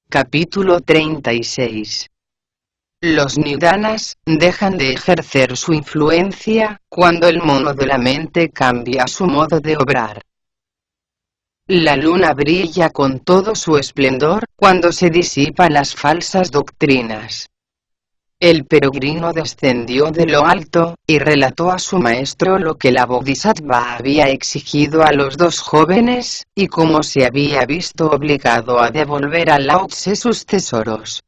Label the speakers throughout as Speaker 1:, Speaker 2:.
Speaker 1: Capítulo 36. Los nidanas dejan de ejercer su influencia cuando el mono de la mente cambia su modo de obrar. La luna brilla con todo su esplendor cuando se disipan las falsas doctrinas. El peregrino descendió de lo alto, y relató a su maestro lo que la Bodhisattva había exigido a los dos jóvenes, y cómo se había visto obligado a devolver a Lao Tse sus tesoros.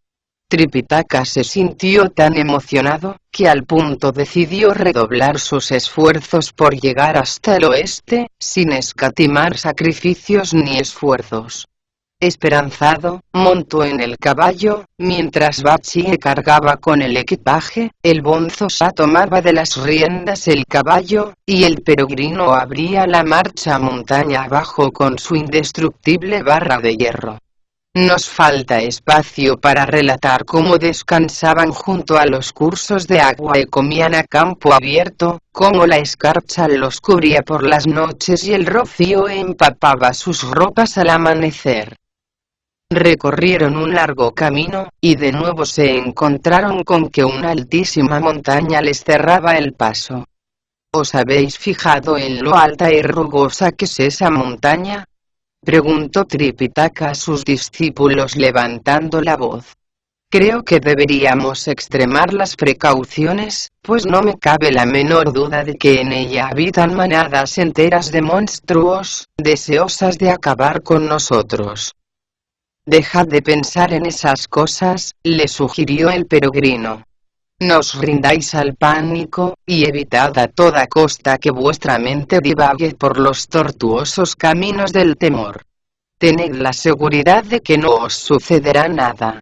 Speaker 1: Tripitaka se sintió tan emocionado, que al punto decidió redoblar sus esfuerzos por llegar hasta el oeste, sin escatimar sacrificios ni esfuerzos. Esperanzado, montó en el caballo, mientras Bachie cargaba con el equipaje, el Bonzo Sha tomaba de las riendas el caballo, y el peregrino abría la marcha montaña abajo con su indestructible barra de hierro. Nos falta espacio para relatar cómo descansaban junto a los cursos de agua y comían a campo abierto, cómo la escarcha los cubría por las noches y el rocío empapaba sus ropas al amanecer. Recorrieron un largo camino, y de nuevo se encontraron con que una altísima montaña les cerraba el paso. ¿Os habéis fijado en lo alta y rugosa que es esa montaña?, preguntó Tripitaka a sus discípulos levantando la voz. Creo que deberíamos extremar las precauciones, pues no me cabe la menor duda de que en ella habitan manadas enteras de monstruos, deseosas de acabar con nosotros. Dejad de pensar en esas cosas, le sugirió el peregrino. No os rindáis al pánico, y evitad a toda costa que vuestra mente divague por los tortuosos caminos del temor. Tened la seguridad de que no os sucederá nada.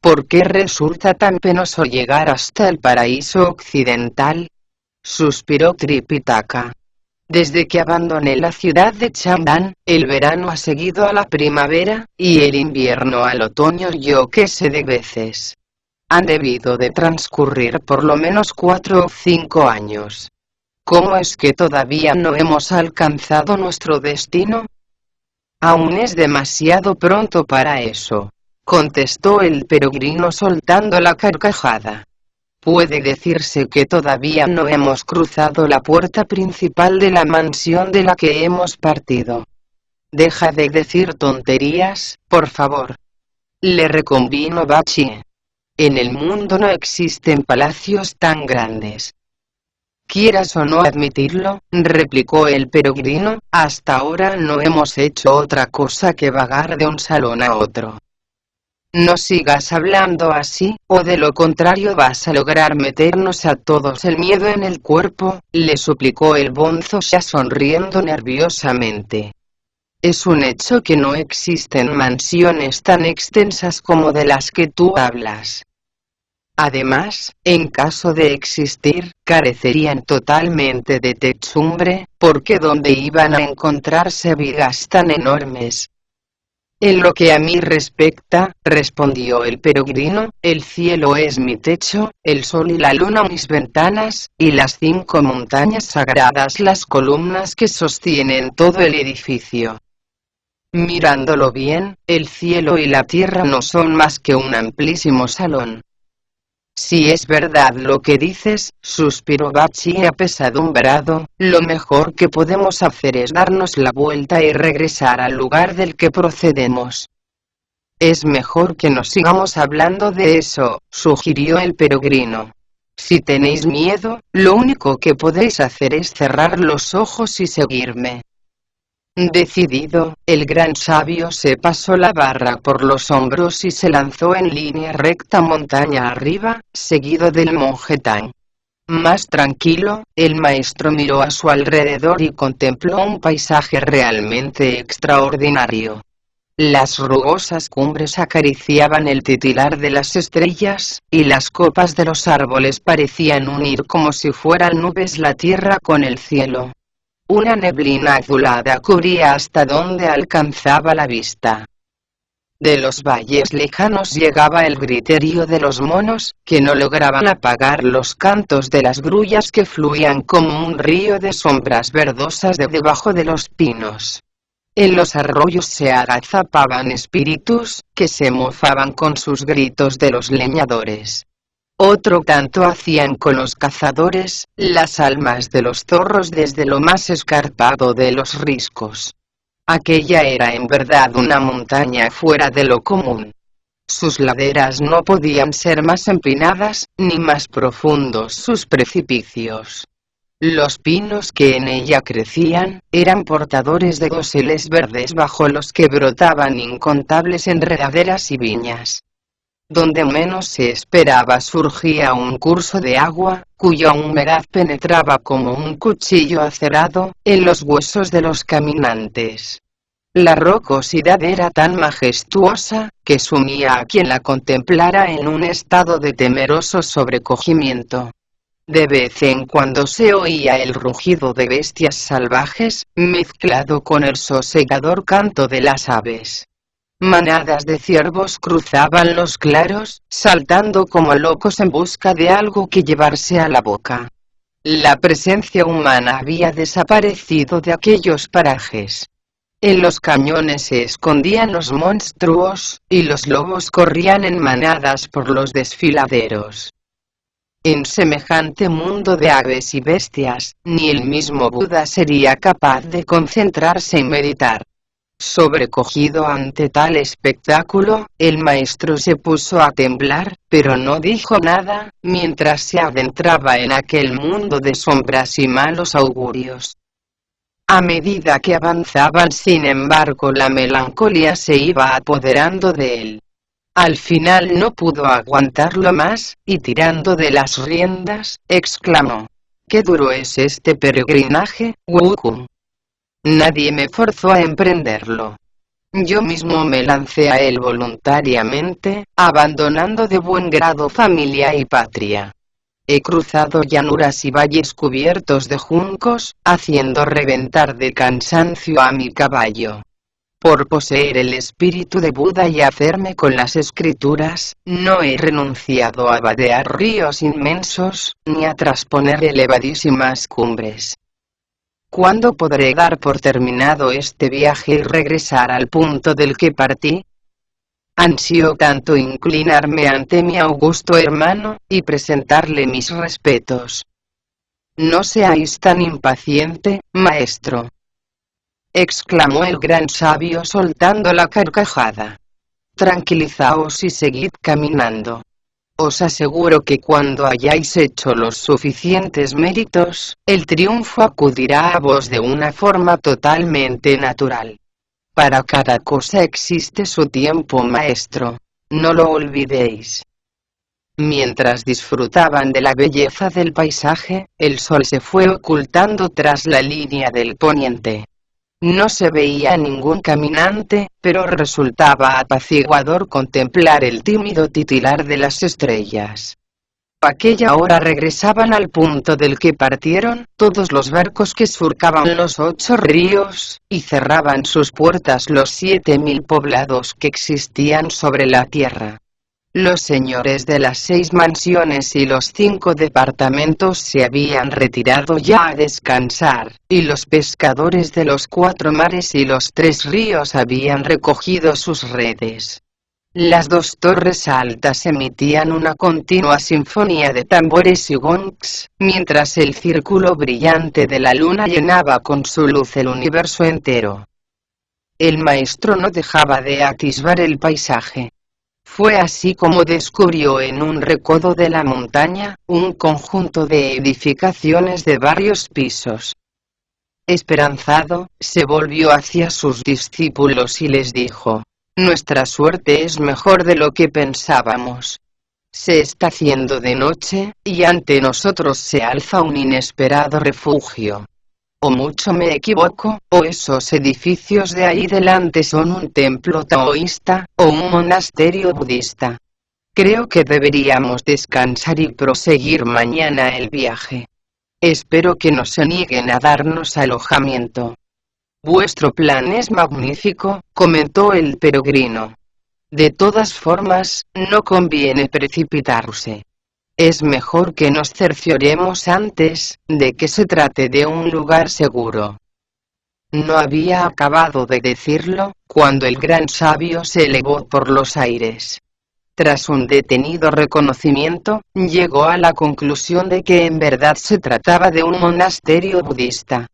Speaker 1: ¿Por qué resulta tan penoso llegar hasta el paraíso occidental?, suspiró Tripitaka. Desde que abandoné la ciudad de Chang'an, el verano ha seguido a la primavera, y el invierno al otoño, yo qué sé de veces. Han debido de transcurrir por lo menos 4 o 5 años. ¿Cómo es que todavía no hemos alcanzado nuestro destino? Aún es demasiado pronto para eso, contestó el peregrino soltando la carcajada. Puede decirse que todavía no hemos cruzado la puerta principal de la mansión de la que hemos partido. Deja de decir tonterías, por favor, le reconvino Bachie. En el mundo no existen palacios tan grandes. Quieras o no admitirlo, replicó el peregrino, hasta ahora no hemos hecho otra cosa que vagar de un salón a otro. No sigas hablando así, o de lo contrario vas a lograr meternos a todos el miedo en el cuerpo, le suplicó el Bonzo Sha sonriendo nerviosamente. Es un hecho que no existen mansiones tan extensas como de las que tú hablas. Además, en caso de existir, carecerían totalmente de techumbre, porque ¿dónde iban a encontrarse vigas tan enormes? En lo que a mí respecta, respondió el peregrino, el cielo es mi techo, el sol y la luna mis ventanas, y las 5 montañas sagradas las columnas que sostienen todo el edificio. Mirándolo bien, el cielo y la tierra no son más que un amplísimo salón. Si es verdad lo que dices, suspiró Bachie apesadumbrado, lo mejor que podemos hacer es darnos la vuelta y regresar al lugar del que procedemos. Es mejor que no sigamos hablando de eso, sugirió el peregrino. Si tenéis miedo, lo único que podéis hacer es cerrar los ojos y seguirme. Decidido, el gran sabio se pasó la barra por los hombros y se lanzó en línea recta montaña arriba, seguido del monje Tang. Más tranquilo, el maestro miró a su alrededor y contempló un paisaje realmente extraordinario. Las rugosas cumbres acariciaban el titilar de las estrellas, y las copas de los árboles parecían unir como si fueran nubes la tierra con el cielo. Una neblina azulada cubría hasta donde alcanzaba la vista. De los valles lejanos llegaba el griterío de los monos, que no lograban apagar los cantos de las grullas que fluían como un río de sombras verdosas de debajo de los pinos. En los arroyos se agazapaban espíritus, que se mofaban con sus gritos de los leñadores. Otro tanto hacían con los cazadores, las almas de los zorros desde lo más escarpado de los riscos. Aquella era en verdad una montaña fuera de lo común. Sus laderas no podían ser más empinadas, ni más profundos sus precipicios. Los pinos que en ella crecían, eran portadores de doseles verdes bajo los que brotaban incontables enredaderas y viñas. Donde menos se esperaba surgía un curso de agua, cuya humedad penetraba como un cuchillo acerado, en los huesos de los caminantes. La rocosidad era tan majestuosa, que sumía a quien la contemplara en un estado de temeroso sobrecogimiento. De vez en cuando se oía el rugido de bestias salvajes, mezclado con el sosegador canto de las aves. Manadas de ciervos cruzaban los claros, saltando como locos en busca de algo que llevarse a la boca. La presencia humana había desaparecido de aquellos parajes. En los cañones se escondían los monstruos, y los lobos corrían en manadas por los desfiladeros. En semejante mundo de aves y bestias, ni el mismo Buda sería capaz de concentrarse y meditar. Sobrecogido ante tal espectáculo, el maestro se puso a temblar, pero no dijo nada, mientras se adentraba en aquel mundo de sombras y malos augurios. A medida que avanzaban, sin embargo, la melancolía se iba apoderando de él. Al final no pudo aguantarlo más, y tirando de las riendas, exclamó: «¡Qué duro es este peregrinaje, Wukong! Nadie me forzó a emprenderlo. Yo mismo me lancé a él voluntariamente, abandonando de buen grado familia y patria. He cruzado llanuras y valles cubiertos de juncos, haciendo reventar de cansancio a mi caballo. Por poseer el espíritu de Buda y hacerme con las escrituras, no he renunciado a vadear ríos inmensos, ni a trasponer elevadísimas cumbres. ¿Cuándo podré dar por terminado este viaje y regresar al punto del que partí? Ansío tanto inclinarme ante mi augusto hermano, y presentarle mis respetos». «No seáis tan impaciente, maestro», exclamó el gran sabio soltando la carcajada. «Tranquilizaos y seguid caminando. Os aseguro que cuando hayáis hecho los suficientes méritos, el triunfo acudirá a vos de una forma totalmente natural. Para cada cosa existe su tiempo, maestro. No lo olvidéis». Mientras disfrutaban de la belleza del paisaje, el sol se fue ocultando tras la línea del poniente. No se veía ningún caminante, pero resultaba apaciguador contemplar el tímido titilar de las estrellas. A aquella hora regresaban al punto del que partieron todos los barcos que surcaban los 8 ríos, y cerraban sus puertas los 7000 poblados que existían sobre la tierra. Los señores de las 6 mansiones y los 5 departamentos se habían retirado ya a descansar, y los pescadores de los 4 mares y los 3 ríos habían recogido sus redes. Las 2 torres altas emitían una continua sinfonía de tambores y gongs, mientras el círculo brillante de la luna llenaba con su luz el universo entero. El maestro no dejaba de atisbar el paisaje. Fue así como descubrió en un recodo de la montaña, un conjunto de edificaciones de varios pisos. Esperanzado, se volvió hacia sus discípulos y les dijo: «Nuestra suerte es mejor de lo que pensábamos. Se está haciendo de noche, y ante nosotros se alza un inesperado refugio. O mucho me equivoco, o esos edificios de ahí delante son un templo taoísta, o un monasterio budista. Creo que deberíamos descansar y proseguir mañana el viaje. Espero que no se nieguen a darnos alojamiento». «Vuestro plan es magnífico», comentó el peregrino. «De todas formas, no conviene precipitarse. Es mejor que nos cercioremos antes de que se trate de un lugar seguro». No había acabado de decirlo, cuando el gran sabio se elevó por los aires. Tras un detenido reconocimiento, llegó a la conclusión de que en verdad se trataba de un monasterio budista.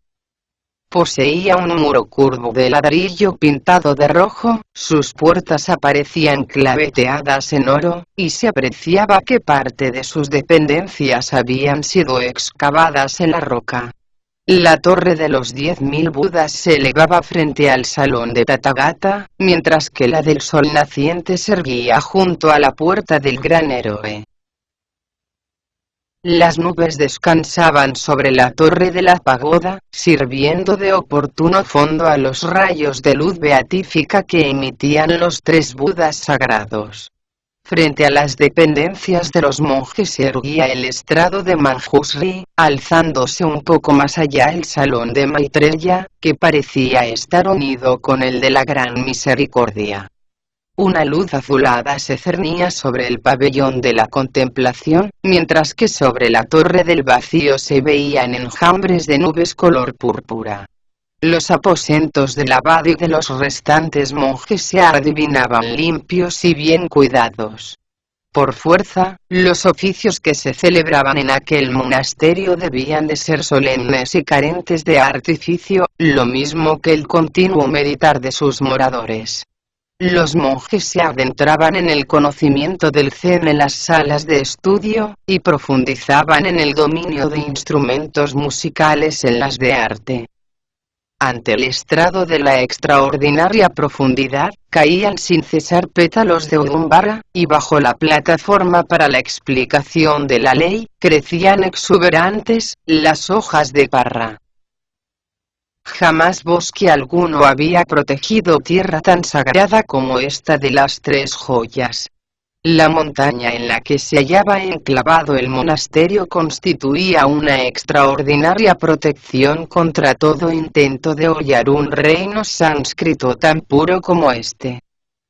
Speaker 1: Poseía un muro curvo de ladrillo pintado de rojo, sus puertas aparecían claveteadas en oro, y se apreciaba que parte de sus dependencias habían sido excavadas en la roca. La torre de los 10.000 Budas se elevaba frente al salón de Tathagata, mientras que la del sol naciente se erguía junto a la puerta del gran héroe. Las nubes descansaban sobre la torre de la pagoda, sirviendo de oportuno fondo a los rayos de luz beatífica que emitían los 3 Budas sagrados. Frente a las dependencias de los monjes se erguía el estrado de Manjushri, alzándose un poco más allá el salón de Maitreya, que parecía estar unido con el de la Gran Misericordia. Una luz azulada se cernía sobre el pabellón de la contemplación, mientras que sobre la torre del vacío se veían enjambres de nubes color púrpura. Los aposentos del abad y de los restantes monjes se adivinaban limpios y bien cuidados. Por fuerza, los oficios que se celebraban en aquel monasterio debían de ser solemnes y carentes de artificio, lo mismo que el continuo meditar de sus moradores. Los monjes se adentraban en el conocimiento del Zen en las salas de estudio, y profundizaban en el dominio de instrumentos musicales en las de arte. Ante el estrado de la extraordinaria profundidad, caían sin cesar pétalos de Udumbara, y bajo la plataforma para la explicación de la ley, crecían exuberantes, las hojas de parra. Jamás bosque alguno había protegido tierra tan sagrada como esta de las 3 joyas. La montaña en la que se hallaba enclavado el monasterio constituía una extraordinaria protección contra todo intento de hollar un reino sánscrito tan puro como este.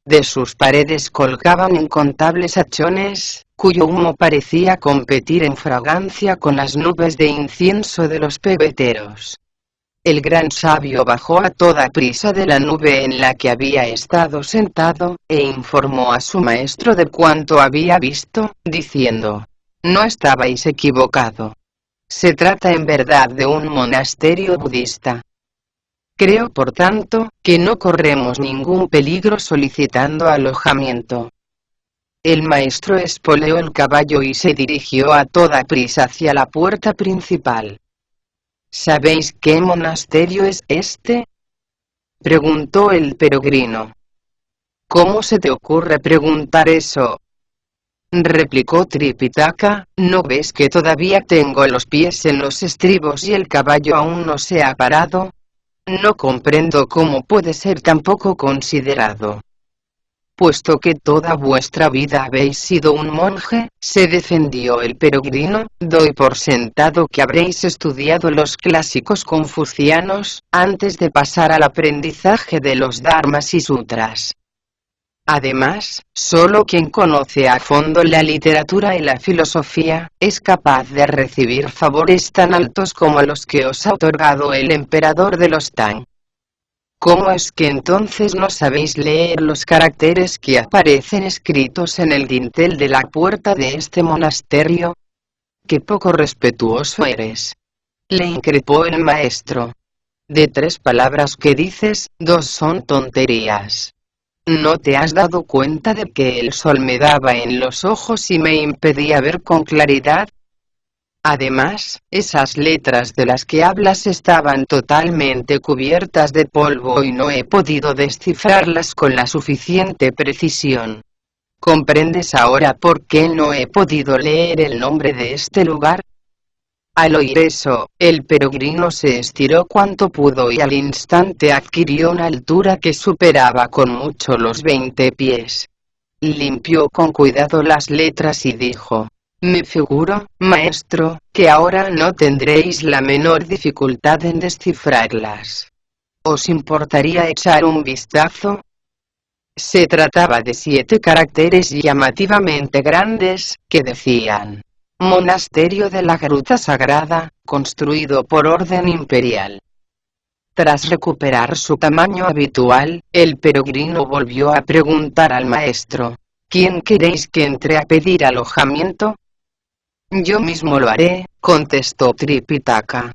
Speaker 1: De sus paredes colgaban incontables hachones, cuyo humo parecía competir en fragancia con las nubes de incienso de los pebeteros. El gran sabio bajó a toda prisa de la nube en la que había estado sentado, e informó a su maestro de cuanto había visto, diciendo: «No estabais equivocado. Se trata en verdad de un monasterio budista. Creo por tanto, que no corremos ningún peligro solicitando alojamiento». El maestro espoleó el caballo y se dirigió a toda prisa hacia la puerta principal. «¿Sabéis qué monasterio es este?», preguntó el peregrino. «¿Cómo se te ocurre preguntar eso?», replicó Tripitaka. «¿No ves que todavía tengo los pies en los estribos y el caballo aún no se ha parado? No comprendo cómo puede ser tan poco considerado». «Puesto que toda vuestra vida habéis sido un monje», se defendió el peregrino, «doy por sentado que habréis estudiado los clásicos confucianos, antes de pasar al aprendizaje de los dharmas y sutras. Además, solo quien conoce a fondo la literatura y la filosofía, es capaz de recibir favores tan altos como los que os ha otorgado el emperador de los Tang. ¿Cómo es que entonces no sabéis leer los caracteres que aparecen escritos en el dintel de la puerta de este monasterio? ¡Qué poco respetuoso eres!», le increpó el maestro. «De 3 palabras que dices, 2 son tonterías. ¿No te has dado cuenta de que el sol me daba en los ojos y me impedía ver con claridad? Además, esas letras de las que hablas estaban totalmente cubiertas de polvo y no he podido descifrarlas con la suficiente precisión. ¿Comprendes ahora por qué no he podido leer el nombre de este lugar?». Al oír eso, el peregrino se estiró cuanto pudo y al instante adquirió una altura que superaba con mucho los 20 pies. Limpió con cuidado las letras y dijo: «Me figuro, maestro, que ahora no tendréis la menor dificultad en descifrarlas. ¿Os importaría echar un vistazo?». Se trataba de 7 caracteres llamativamente grandes, que decían: «Monasterio de la Gruta Sagrada, construido por orden imperial». Tras recuperar su tamaño habitual, el peregrino volvió a preguntar al maestro: ¿Quién queréis que entre a pedir alojamiento? Yo mismo lo haré, contestó Tripitaka.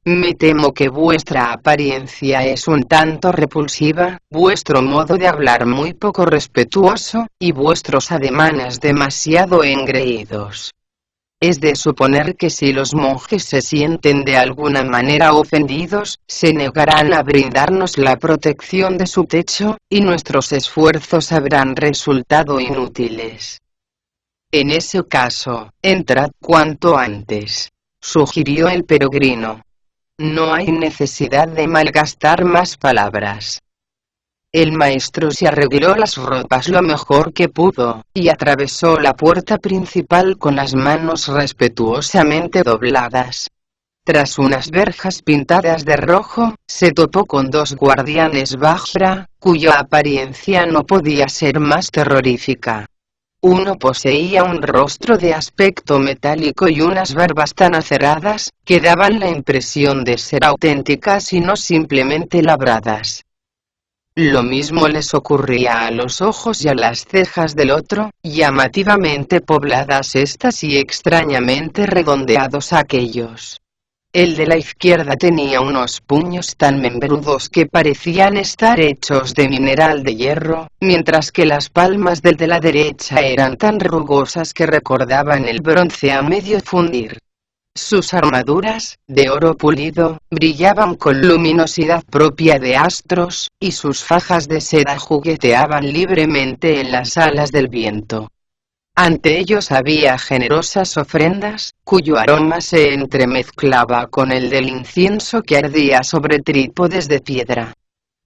Speaker 1: Me temo que vuestra apariencia es un tanto repulsiva, vuestro modo de hablar muy poco respetuoso, y vuestros ademanes demasiado engreídos. Es de suponer que si los monjes se sienten de alguna manera ofendidos, se negarán a brindarnos la protección de su techo, y nuestros esfuerzos habrán resultado inútiles. En ese caso, entrad cuanto antes, sugirió el peregrino. No hay necesidad de malgastar más palabras. El maestro se arregló las ropas lo mejor que pudo, y atravesó la puerta principal con las manos respetuosamente dobladas. Tras unas verjas pintadas de rojo, se topó con dos guardianes Vajra, cuya apariencia no podía ser más terrorífica. Uno poseía un rostro de aspecto metálico y unas barbas tan aceradas, que daban la impresión de ser auténticas y no simplemente labradas. Lo mismo les ocurría a los ojos y a las cejas del otro, llamativamente pobladas estas y extrañamente redondeados aquellos. El de la izquierda tenía unos puños tan membrudos que parecían estar hechos de mineral de hierro, mientras que las palmas del de la derecha eran tan rugosas que recordaban el bronce a medio fundir. Sus armaduras, de oro pulido, brillaban con luminosidad propia de astros, y sus fajas de seda jugueteaban libremente en las alas del viento. Ante ellos había generosas ofrendas, cuyo aroma se entremezclaba con el del incienso que ardía sobre trípodes de piedra.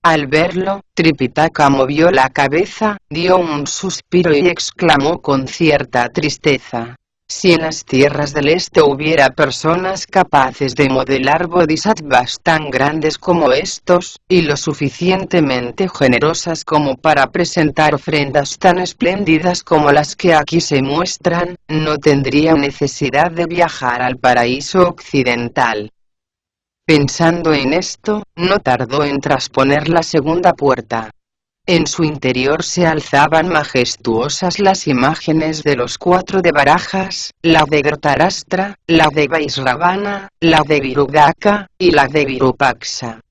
Speaker 1: Al verlo, Tripitaka movió la cabeza, dio un suspiro y exclamó con cierta tristeza: si en las tierras del este hubiera personas capaces de modelar bodhisattvas tan grandes como estos, y lo suficientemente generosas como para presentar ofrendas tan espléndidas como las que aquí se muestran, no tendría necesidad de viajar al paraíso occidental. Pensando en esto, no tardó en trasponer la segunda puerta. En su interior se alzaban majestuosas las imágenes de los cuatro de Barajas, la de Dhritarashtra, la de Vaisravana, la de Virudaka, y la de Virupaksa.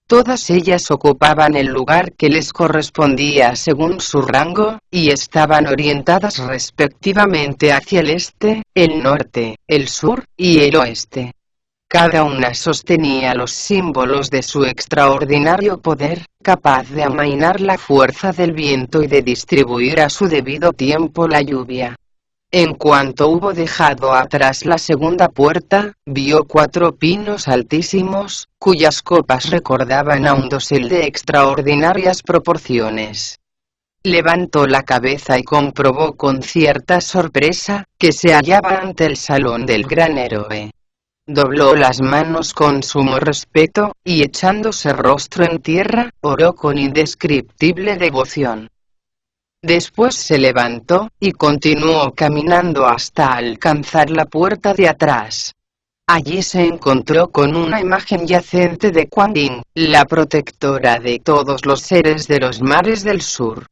Speaker 1: Todas ellas ocupaban el lugar que les correspondía según su rango, y estaban orientadas respectivamente hacia el este, el norte, el sur, y el oeste. Cada una sostenía los símbolos de su extraordinario poder, capaz de amainar la fuerza del viento y de distribuir a su debido tiempo la lluvia. En cuanto hubo dejado atrás la segunda puerta, vio 4 pinos altísimos, cuyas copas recordaban a un dosel de extraordinarias proporciones. Levantó la cabeza y comprobó con cierta sorpresa, que se hallaba ante el salón del gran héroe. Dobló las manos con sumo respeto, y echándose rostro en tierra, oró con indescriptible devoción. Después se levantó, y continuó caminando hasta alcanzar la puerta de atrás. Allí se encontró con una imagen yacente de Kuan Yin, la protectora de todos los seres de los mares del sur.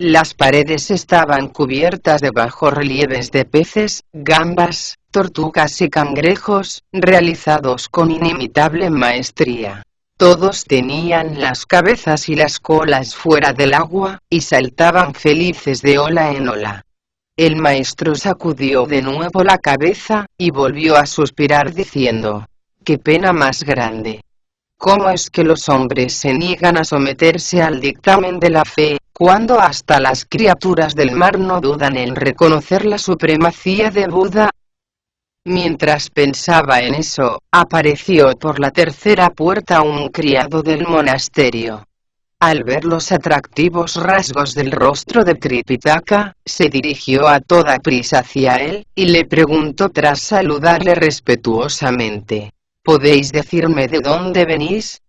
Speaker 1: Las paredes estaban cubiertas de bajorrelieves de peces, gambas, tortugas y cangrejos, realizados con inimitable maestría. Todos tenían las cabezas y las colas fuera del agua, y saltaban felices de ola en ola. El maestro sacudió de nuevo la cabeza, y volvió a suspirar diciendo: ¡qué pena más grande! ¿Cómo es que los hombres se niegan a someterse al dictamen de la fe, cuando hasta las criaturas del mar no dudan en reconocer la supremacía de Buda? Mientras pensaba en eso, apareció por la tercera puerta un criado del monasterio. Al ver los atractivos rasgos del rostro de Tripitaka, se dirigió a toda prisa hacia él, y le preguntó tras saludarle respetuosamente: ¿podéis decirme de dónde venís?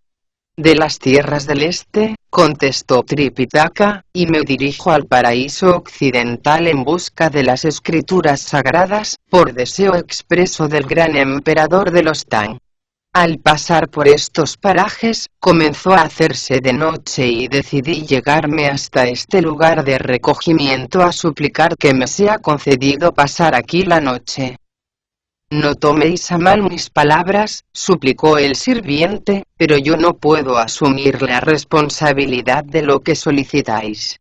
Speaker 1: De las tierras del este, contestó Tripitaka, y me dirijo al paraíso occidental en busca de las escrituras sagradas, por deseo expreso del gran emperador de los Tang. Al pasar por estos parajes, comenzó a hacerse de noche y decidí llegarme hasta este lugar de recogimiento a suplicar que me sea concedido pasar aquí la noche. No toméis a mal mis palabras, suplicó el sirviente, pero yo no puedo asumir la responsabilidad de lo que solicitáis.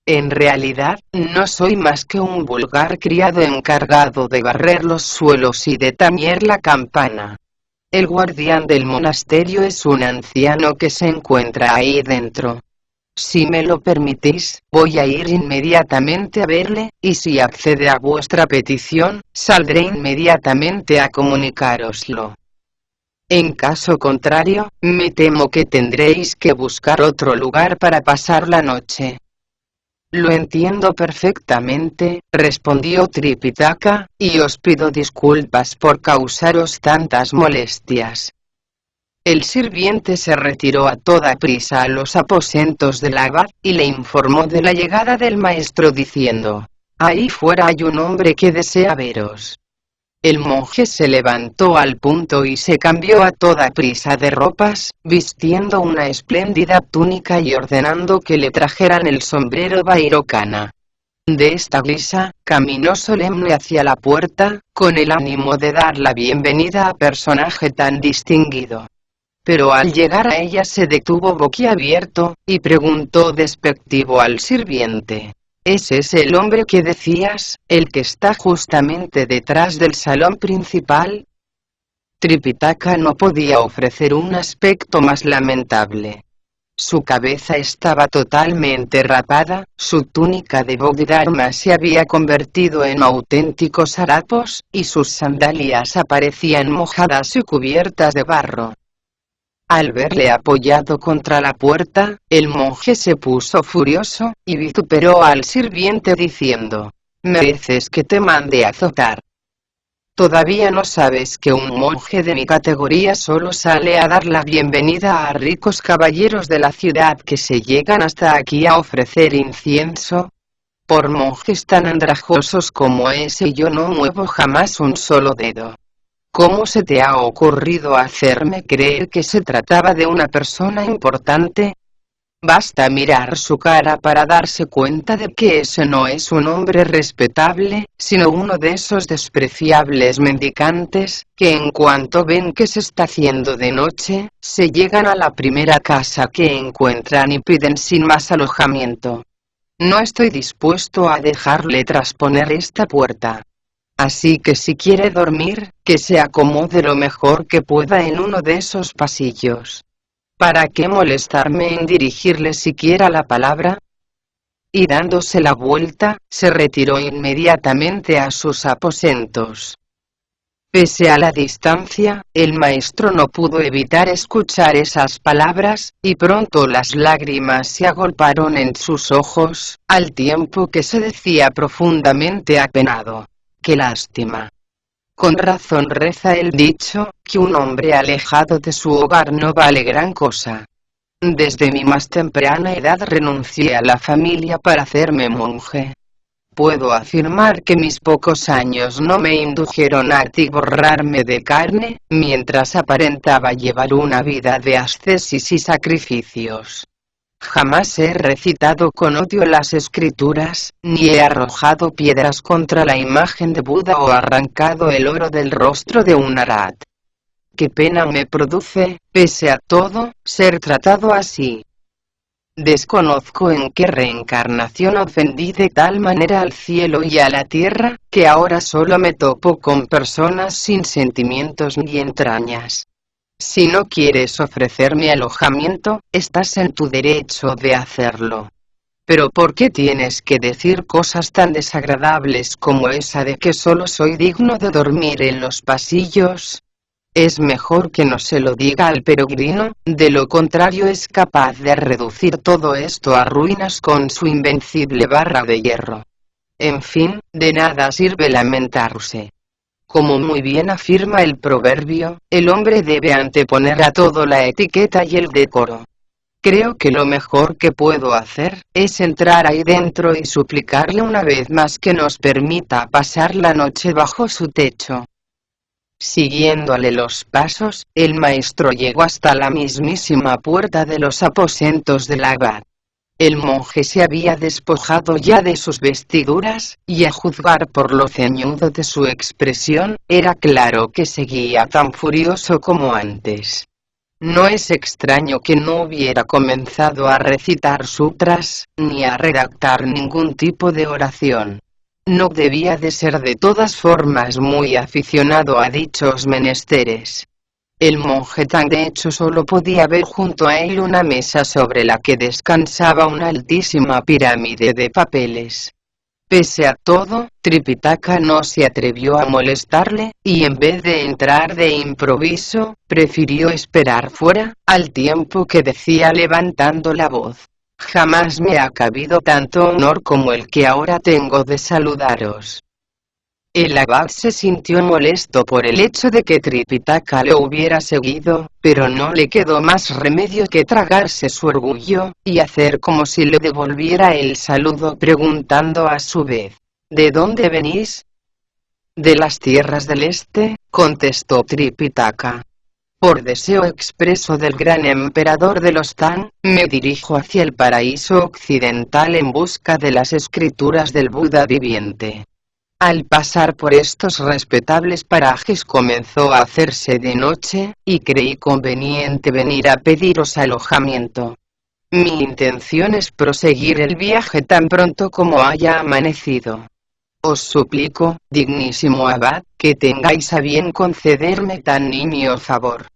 Speaker 1: En realidad, no soy más que un vulgar criado encargado de barrer los suelos y de tañer la campana. El guardián del monasterio es un anciano que se encuentra ahí dentro. Si me lo permitís, voy a ir inmediatamente a verle, y si accede a vuestra petición, saldré inmediatamente a comunicároslo. En caso contrario, me temo que tendréis que buscar otro lugar para pasar la noche. Lo entiendo perfectamente, respondió Tripitaka, y os pido disculpas por causaros tantas molestias. El sirviente se retiró a toda prisa a los aposentos del abad, y le informó de la llegada del maestro diciendo: «Ahí fuera hay un hombre que desea veros». El monje se levantó al punto y se cambió a toda prisa de ropas, vistiendo una espléndida túnica y ordenando que le trajeran el sombrero Vairocana. De esta guisa, caminó solemne hacia la puerta, con el ánimo de dar la bienvenida a personaje tan distinguido. Pero al llegar a ella se detuvo boquiabierto, y preguntó despectivo al sirviente: ¿Es ese el hombre que decías, el que está justamente detrás del salón principal? Tripitaka no podía ofrecer un aspecto más lamentable. Su cabeza estaba totalmente rapada, su túnica de Bodhidharma se había convertido en auténticos harapos, y sus sandalias aparecían mojadas y cubiertas de barro. Al verle apoyado contra la puerta, el monje se puso furioso, y vituperó al sirviente diciendo: «Mereces que te mande a azotar. ¿Todavía no sabes que un monje de mi categoría solo sale a dar la bienvenida a ricos caballeros de la ciudad que se llegan hasta aquí a ofrecer incienso? Por monjes tan andrajosos como ese yo no muevo jamás un solo dedo. ¿Cómo se te ha ocurrido hacerme creer que se trataba de una persona importante? Basta mirar su cara para darse cuenta de que ese no es un hombre respetable, sino uno de esos despreciables mendicantes, que en cuanto ven que se está haciendo de noche, se llegan a la primera casa que encuentran y piden sin más alojamiento. No estoy dispuesto a dejarle trasponer esta puerta. Así que si quiere dormir, que se acomode lo mejor que pueda en uno de esos pasillos. ¿Para qué molestarme en dirigirle siquiera la palabra?». Y dándose la vuelta, se retiró inmediatamente a sus aposentos. Pese a la distancia, el maestro no pudo evitar escuchar esas palabras, y pronto las lágrimas se agolparon en sus ojos, al tiempo que se decía profundamente apenado: «Qué lástima. Con razón reza el dicho, que un hombre alejado de su hogar no vale gran cosa. Desde mi más temprana edad renuncié a la familia para hacerme monje. Puedo afirmar que mis pocos años no me indujeron a atiborrarme de carne, mientras aparentaba llevar una vida de ascesis y sacrificios. Jamás he recitado con odio las escrituras, ni he arrojado piedras contra la imagen de Buda o arrancado el oro del rostro de un arat. Qué pena me produce, pese a todo, ser tratado así. Desconozco en qué reencarnación ofendí de tal manera al cielo y a la tierra, que ahora solo me topo con personas sin sentimientos ni entrañas. Si no quieres ofrecerme alojamiento, estás en tu derecho de hacerlo. Pero ¿por qué tienes que decir cosas tan desagradables como esa de que solo soy digno de dormir en los pasillos? Es mejor que no se lo diga al peregrino, de lo contrario es capaz de reducir todo esto a ruinas con su invencible barra de hierro. En fin, de nada sirve lamentarse. Como muy bien afirma el proverbio, el hombre debe anteponer a todo la etiqueta y el decoro. Creo que lo mejor que puedo hacer, es entrar ahí dentro y suplicarle una vez más que nos permita pasar la noche bajo su techo. Siguiéndole los pasos, el maestro llegó hasta la mismísima puerta de los aposentos del abad. El monje se había despojado ya de sus vestiduras, y a juzgar por lo ceñudo de su expresión, era claro que seguía tan furioso como antes. No es extraño que no hubiera comenzado a recitar sutras, ni a redactar ningún tipo de oración. No debía de ser de todas formas muy aficionado a dichos menesteres. El monje tan de hecho solo podía ver junto a él una mesa sobre la que descansaba una altísima pirámide de papeles. Pese a todo, Tripitaka no se atrevió a molestarle, y en vez de entrar de improviso, prefirió esperar fuera, al tiempo que decía levantando la voz: «Jamás me ha cabido tanto honor como el que ahora tengo de saludaros». El abad se sintió molesto por el hecho de que Tripitaka lo hubiera seguido, pero no le quedó más remedio que tragarse su orgullo, y hacer como si le devolviera el saludo preguntando a su vez: «¿De dónde venís?» «De las tierras del este», contestó Tripitaka. «Por deseo expreso del gran emperador de los Tang, me dirijo hacia el paraíso occidental en busca de las escrituras del Buda viviente». Al pasar por estos respetables parajes comenzó a hacerse de noche, y creí conveniente venir a pediros alojamiento. Mi intención es proseguir el viaje tan pronto como haya amanecido. Os suplico, dignísimo abad, que tengáis a bien concederme tan nimio favor.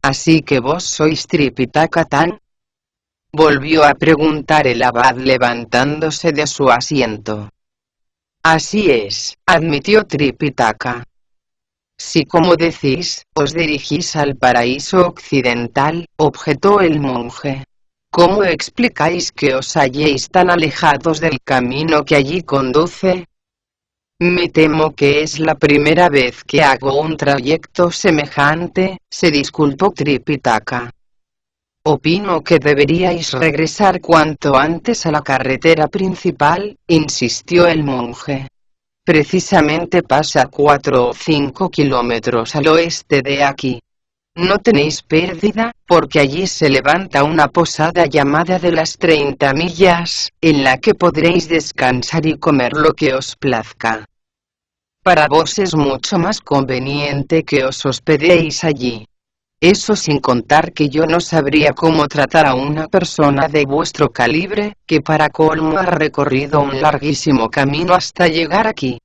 Speaker 1: ¿Así que vos sois Tripitaka Tan?», volvió a preguntar el abad levantándose de su asiento. «Así es», admitió Tripitaka. «Si como decís, os dirigís al paraíso occidental», objetó el monje. «¿Cómo explicáis que os halléis tan alejados del camino que allí conduce?» «Me temo que es la primera vez que hago un trayecto semejante», se disculpó Tripitaka. «Opino que deberíais regresar cuanto antes a la carretera principal», insistió el monje. «Precisamente pasa 4 o 5 kilómetros al oeste de aquí. No tenéis pérdida, porque allí se levanta una posada llamada de las 30 millas, en la que podréis descansar y comer lo que os plazca. Para vos es mucho más conveniente que os hospedéis allí. Eso sin contar que yo no sabría cómo tratar a una persona de vuestro calibre, que para colmo ha recorrido un larguísimo camino hasta llegar aquí».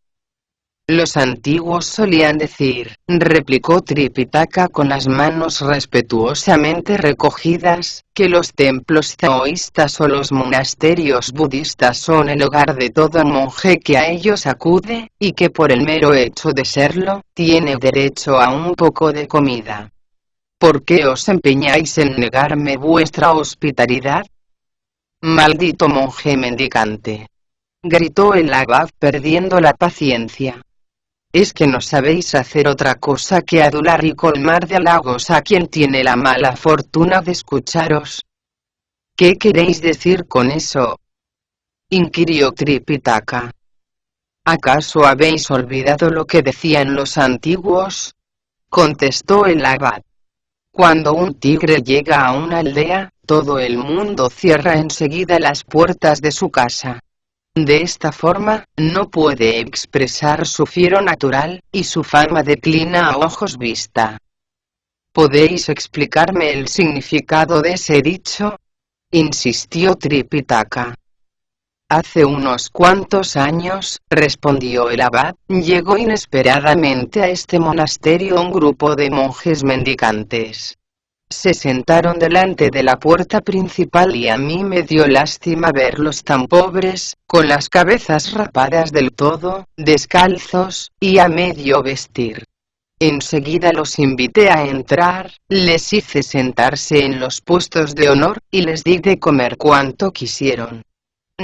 Speaker 1: «Los antiguos solían decir», replicó Tripitaka con las manos respetuosamente recogidas, «que los templos taoístas o los monasterios budistas son el hogar de todo monje que a ellos acude, y que por el mero hecho de serlo, tiene derecho a un poco de comida. ¿Por qué os empeñáis en negarme vuestra hospitalidad? Maldito monje mendicante», gritó el abad perdiendo la paciencia. «¿Es que no sabéis hacer otra cosa que adular y colmar de halagos a quien tiene la mala fortuna de escucharos?» «¿Qué queréis decir con eso?», inquirió Tripitaka. «¿Acaso habéis olvidado lo que decían los antiguos?», contestó el abad. «Cuando un tigre llega a una aldea, todo el mundo cierra enseguida las puertas de su casa. De esta forma, no puede expresar su fiero natural, y su fama declina a ojos vista». «¿Podéis explicarme el significado de ese dicho?», insistió Tripitaka. «Hace unos cuantos años», respondió el abad, «llegó inesperadamente a este monasterio un grupo de monjes mendicantes. Se sentaron delante de la puerta principal y a mí me dio lástima verlos tan pobres, con las cabezas rapadas del todo, descalzos, y a medio vestir. Enseguida los invité a entrar, les hice sentarse en los puestos de honor, y les di de comer cuanto quisieron.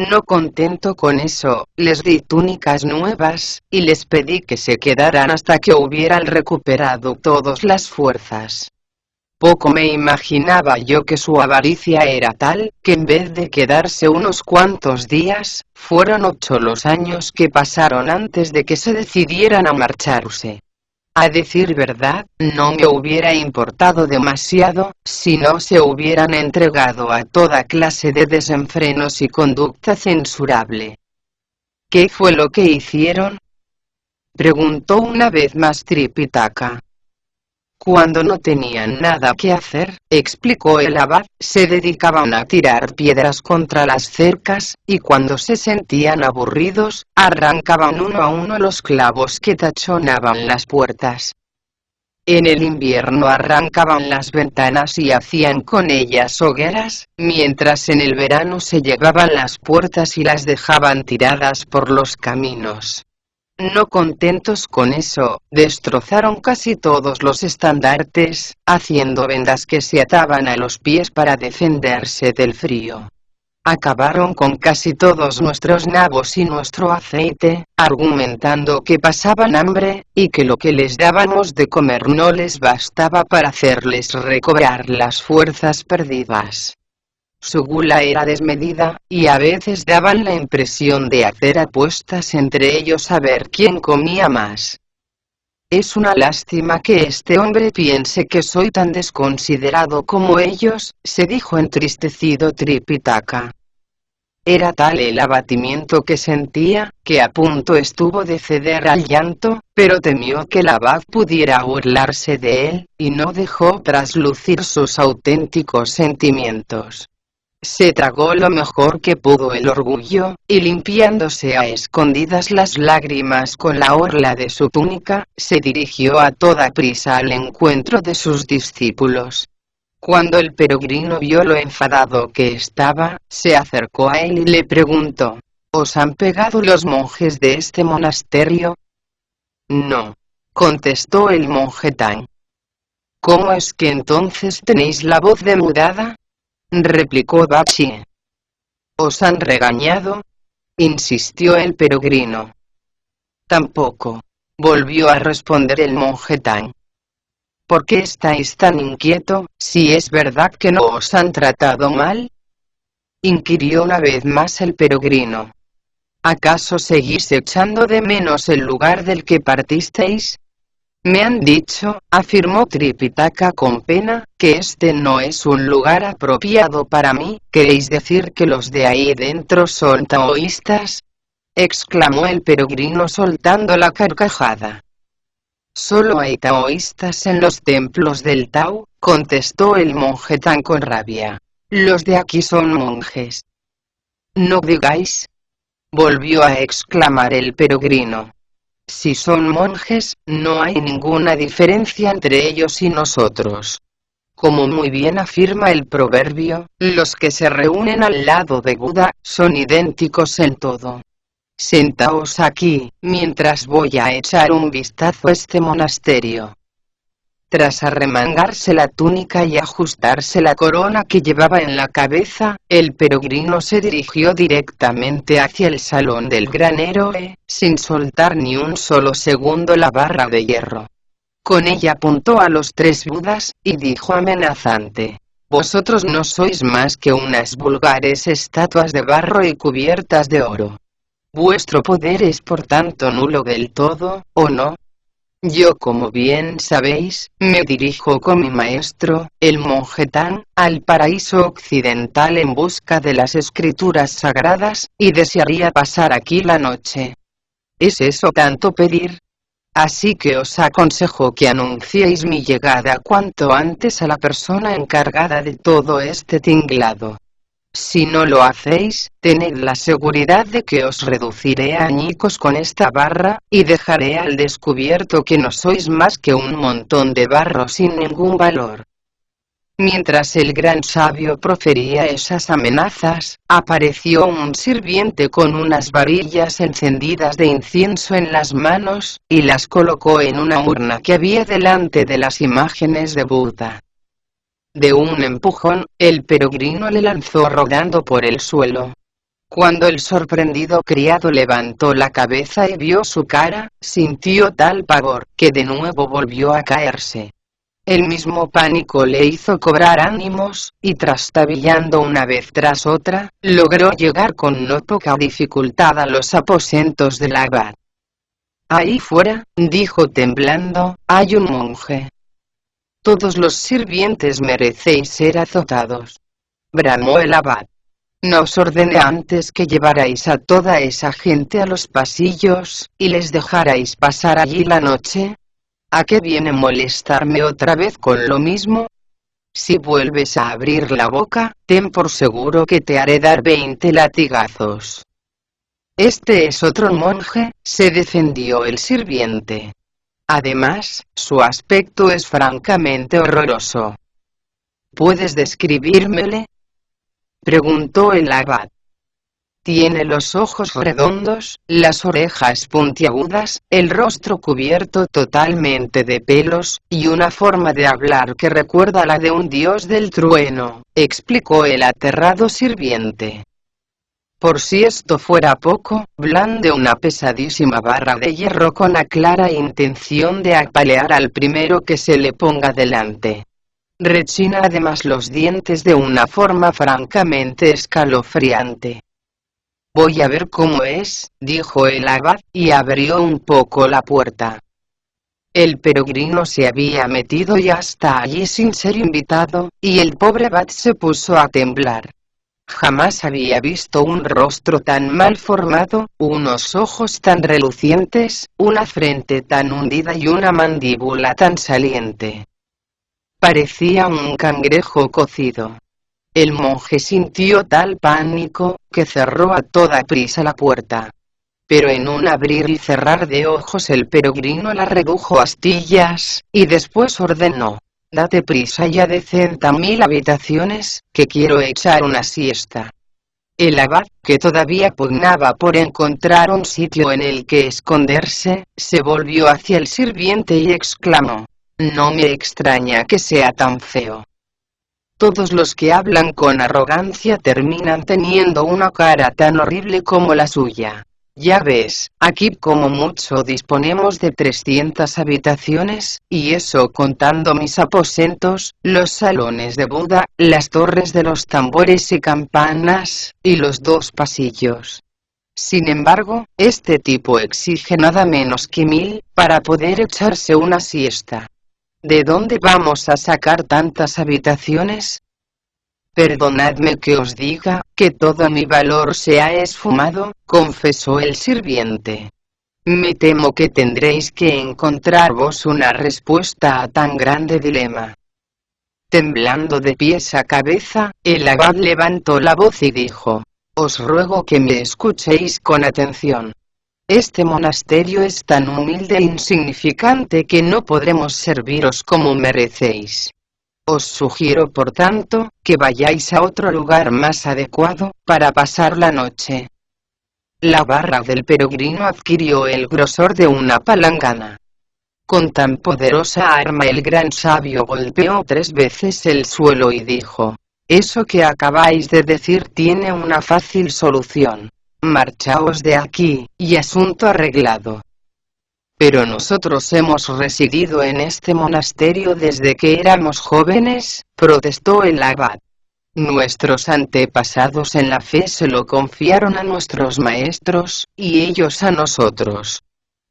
Speaker 1: No contento con eso, les di túnicas nuevas, y les pedí que se quedaran hasta que hubieran recuperado todas las fuerzas. Poco me imaginaba yo que su avaricia era tal, que en vez de quedarse unos cuantos días, fueron 8 los años que pasaron antes de que se decidieran a marcharse. A decir verdad, no me hubiera importado demasiado, si no se hubieran entregado a toda clase de desenfrenos y conducta censurable. ¿Qué fue lo que hicieron?, preguntó una vez más Tripitaka. Cuando no tenían nada que hacer, explicó el abad, se dedicaban a tirar piedras contra las cercas, y cuando se sentían aburridos, arrancaban uno a uno los clavos que tachonaban las puertas. En el invierno arrancaban las ventanas y hacían con ellas hogueras, mientras en el verano se llevaban las puertas y las dejaban tiradas por los caminos. No contentos con eso, destrozaron casi todos los estandartes, haciendo vendas que se ataban a los pies para defenderse del frío. Acabaron con casi todos nuestros nabos y nuestro aceite, argumentando que pasaban hambre, y que lo que les dábamos de comer no les bastaba para hacerles recobrar las fuerzas perdidas. Su gula era desmedida, y a veces daban la impresión de hacer apuestas entre ellos a ver quién comía más. Es una lástima que este hombre piense que soy tan desconsiderado como ellos, se dijo entristecido Tripitaka. Era tal el abatimiento que sentía, que a punto estuvo de ceder al llanto, pero temió que el abad pudiera burlarse de él, y no dejó traslucir sus auténticos sentimientos. Se tragó lo mejor que pudo el orgullo, y limpiándose a escondidas las lágrimas con la orla de su túnica, se dirigió a toda prisa al encuentro de sus discípulos. Cuando el peregrino vio lo enfadado que estaba, se acercó a él y le preguntó: ¿Os han pegado los monjes de este monasterio? No, contestó el monje Tang. ¿Cómo es que entonces tenéis la voz demudada?, replicó Bakshi. ¿Os han regañado?, insistió el peregrino. Tampoco, volvió a responder el monje Tang. ¿Por qué estáis tan inquieto, si es verdad que no os han tratado mal?, inquirió una vez más el peregrino. ¿Acaso seguís echando de menos el lugar del que partisteis? Me han dicho, afirmó Tripitaka con pena, que este no es un lugar apropiado para mí. ¿Queréis decir que los de ahí dentro son taoístas?, exclamó el peregrino soltando la carcajada. Solo hay taoístas en los templos del Tao, contestó el monje Tang con rabia. Los de aquí son monjes. No digáis, volvió a exclamar el peregrino. Si son monjes, no hay ninguna diferencia entre ellos y nosotros. Como muy bien afirma el proverbio, los que se reúnen al lado de Buda, son idénticos en todo. Sentaos aquí, mientras voy a echar un vistazo a este monasterio. Tras arremangarse la túnica y ajustarse la corona que llevaba en la cabeza, el peregrino se dirigió directamente hacia el salón del gran héroe, sin soltar ni un solo segundo la barra de hierro. Con ella apuntó a los tres Budas, y dijo amenazante: «Vosotros no sois más que unas vulgares estatuas de barro y cubiertas de oro. Vuestro poder es por tanto nulo del todo, ¿o no? Yo, como bien sabéis, me dirijo con mi maestro, el monje Tang, al paraíso occidental en busca de las escrituras sagradas, y desearía pasar aquí la noche. ¿Es eso tanto pedir? Así que os aconsejo que anunciéis mi llegada cuanto antes a la persona encargada de todo este tinglado. Si no lo hacéis, tened la seguridad de que os reduciré a añicos con esta barra, y dejaré al descubierto que no sois más que un montón de barro sin ningún valor». Mientras el gran sabio profería esas amenazas, apareció un sirviente con unas varillas encendidas de incienso en las manos, y las colocó en una urna que había delante de las imágenes de Buda. De un empujón, el peregrino le lanzó rodando por el suelo. Cuando el sorprendido criado levantó la cabeza y vio su cara, sintió tal pavor, que de nuevo volvió a caerse. El mismo pánico le hizo cobrar ánimos, y trastabillando una vez tras otra, logró llegar con no poca dificultad a los aposentos del abad. Ahí fuera, dijo temblando, hay un monje. Todos los sirvientes merecéis ser azotados. Bramó el abad. No os ordené antes que llevarais a toda esa gente a los pasillos, y les dejarais pasar allí la noche. ¿A qué viene molestarme otra vez con lo mismo? Si vuelves a abrir la boca, ten por seguro que te haré dar 20 latigazos. Este es otro monje, se defendió el sirviente. Además, su aspecto es francamente horroroso. ¿Puedes describírmele?, preguntó el abad. Tiene los ojos redondos, las orejas puntiagudas, el rostro cubierto totalmente de pelos, y una forma de hablar que recuerda a la de un dios del trueno, explicó el aterrado sirviente. Por si esto fuera poco, blande una pesadísima barra de hierro con la clara intención de apalear al primero que se le ponga delante. Rechina además los dientes de una forma francamente escalofriante. Voy a ver cómo es, dijo el abad, y abrió un poco la puerta. El peregrino se había metido ya hasta allí sin ser invitado, y el pobre abad se puso a temblar. Jamás había visto un rostro tan mal formado, unos ojos tan relucientes, una frente tan hundida y una mandíbula tan saliente. Parecía un cangrejo cocido. El monje sintió tal pánico, que cerró a toda prisa la puerta. Pero en un abrir y cerrar de ojos el peregrino la redujo a astillas, y después ordenó: date prisa y adecenta 1000 habitaciones, que quiero echar una siesta. El abad, que todavía pugnaba por encontrar un sitio en el que esconderse, se volvió hacia el sirviente y exclamó: no me extraña que sea tan feo. Todos los que hablan con arrogancia terminan teniendo una cara tan horrible como la suya. Ya ves, aquí como mucho disponemos de 300 habitaciones, y eso contando mis aposentos, los salones de boda, las torres de los tambores y campanas, y los 2 pasillos. Sin embargo, este tipo exige nada menos que 1000, para poder echarse una siesta. ¿De dónde vamos a sacar tantas habitaciones? Perdonadme que os diga, que todo mi valor se ha esfumado, confesó el sirviente. Me temo que tendréis que encontrar vos una respuesta a tan grande dilema. Temblando de pies a cabeza, el abad levantó la voz y dijo: os ruego que me escuchéis con atención. Este monasterio es tan humilde e insignificante que no podremos serviros como merecéis. Os sugiero por tanto, que vayáis a otro lugar más adecuado, para pasar la noche. La barra del peregrino adquirió el grosor de una palangana. Con tan poderosa arma el gran sabio golpeó 3 veces el suelo y dijo: eso que acabáis de decir tiene una fácil solución. Marchaos de aquí, y asunto arreglado. Pero nosotros hemos residido en este monasterio desde que éramos jóvenes, protestó el abad. Nuestros antepasados en la fe se lo confiaron a nuestros maestros, y ellos a nosotros.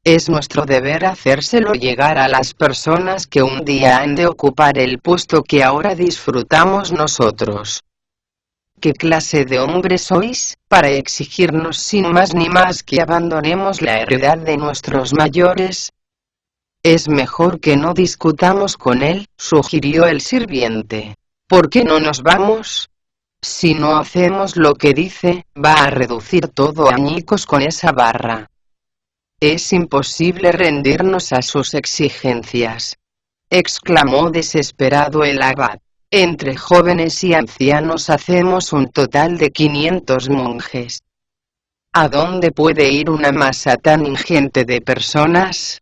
Speaker 1: Es nuestro deber hacérselo llegar a las personas que un día han de ocupar el puesto que ahora disfrutamos nosotros. ¿Qué clase de hombres sois, para exigirnos sin más ni más que abandonemos la heredad de nuestros mayores? Es mejor que no discutamos con él, sugirió el sirviente. ¿Por qué no nos vamos? Si no hacemos lo que dice, va a reducir todo a añicos con esa barra. Es imposible rendirnos a sus exigencias, exclamó desesperado el abad. Entre jóvenes y ancianos hacemos un total de 500 monjes. ¿A dónde puede ir una masa tan ingente de personas?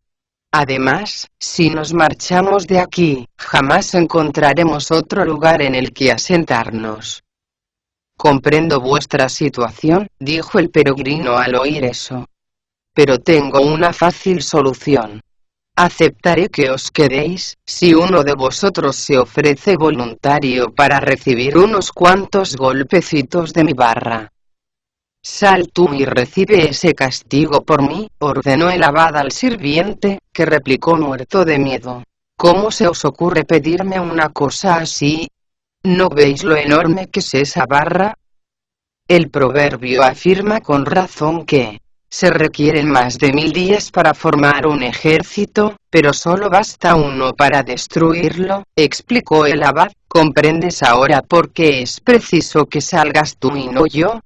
Speaker 1: Además, si nos marchamos de aquí, jamás encontraremos otro lugar en el que asentarnos. Comprendo vuestra situación, dijo el peregrino al oír eso. Pero tengo una fácil solución. Aceptaré que os quedéis, si uno de vosotros se ofrece voluntario para recibir unos cuantos golpecitos de mi barra. Sal tú y recibe ese castigo por mí, ordenó el abad al sirviente, que replicó muerto de miedo. ¿Cómo se os ocurre pedirme una cosa así? ¿No veis lo enorme que es esa barra? El proverbio afirma con razón que se requieren más de 1000 días para formar un ejército, pero solo basta uno para destruirlo, explicó el abad. ¿Comprendes ahora por qué es preciso que salgas tú y no yo?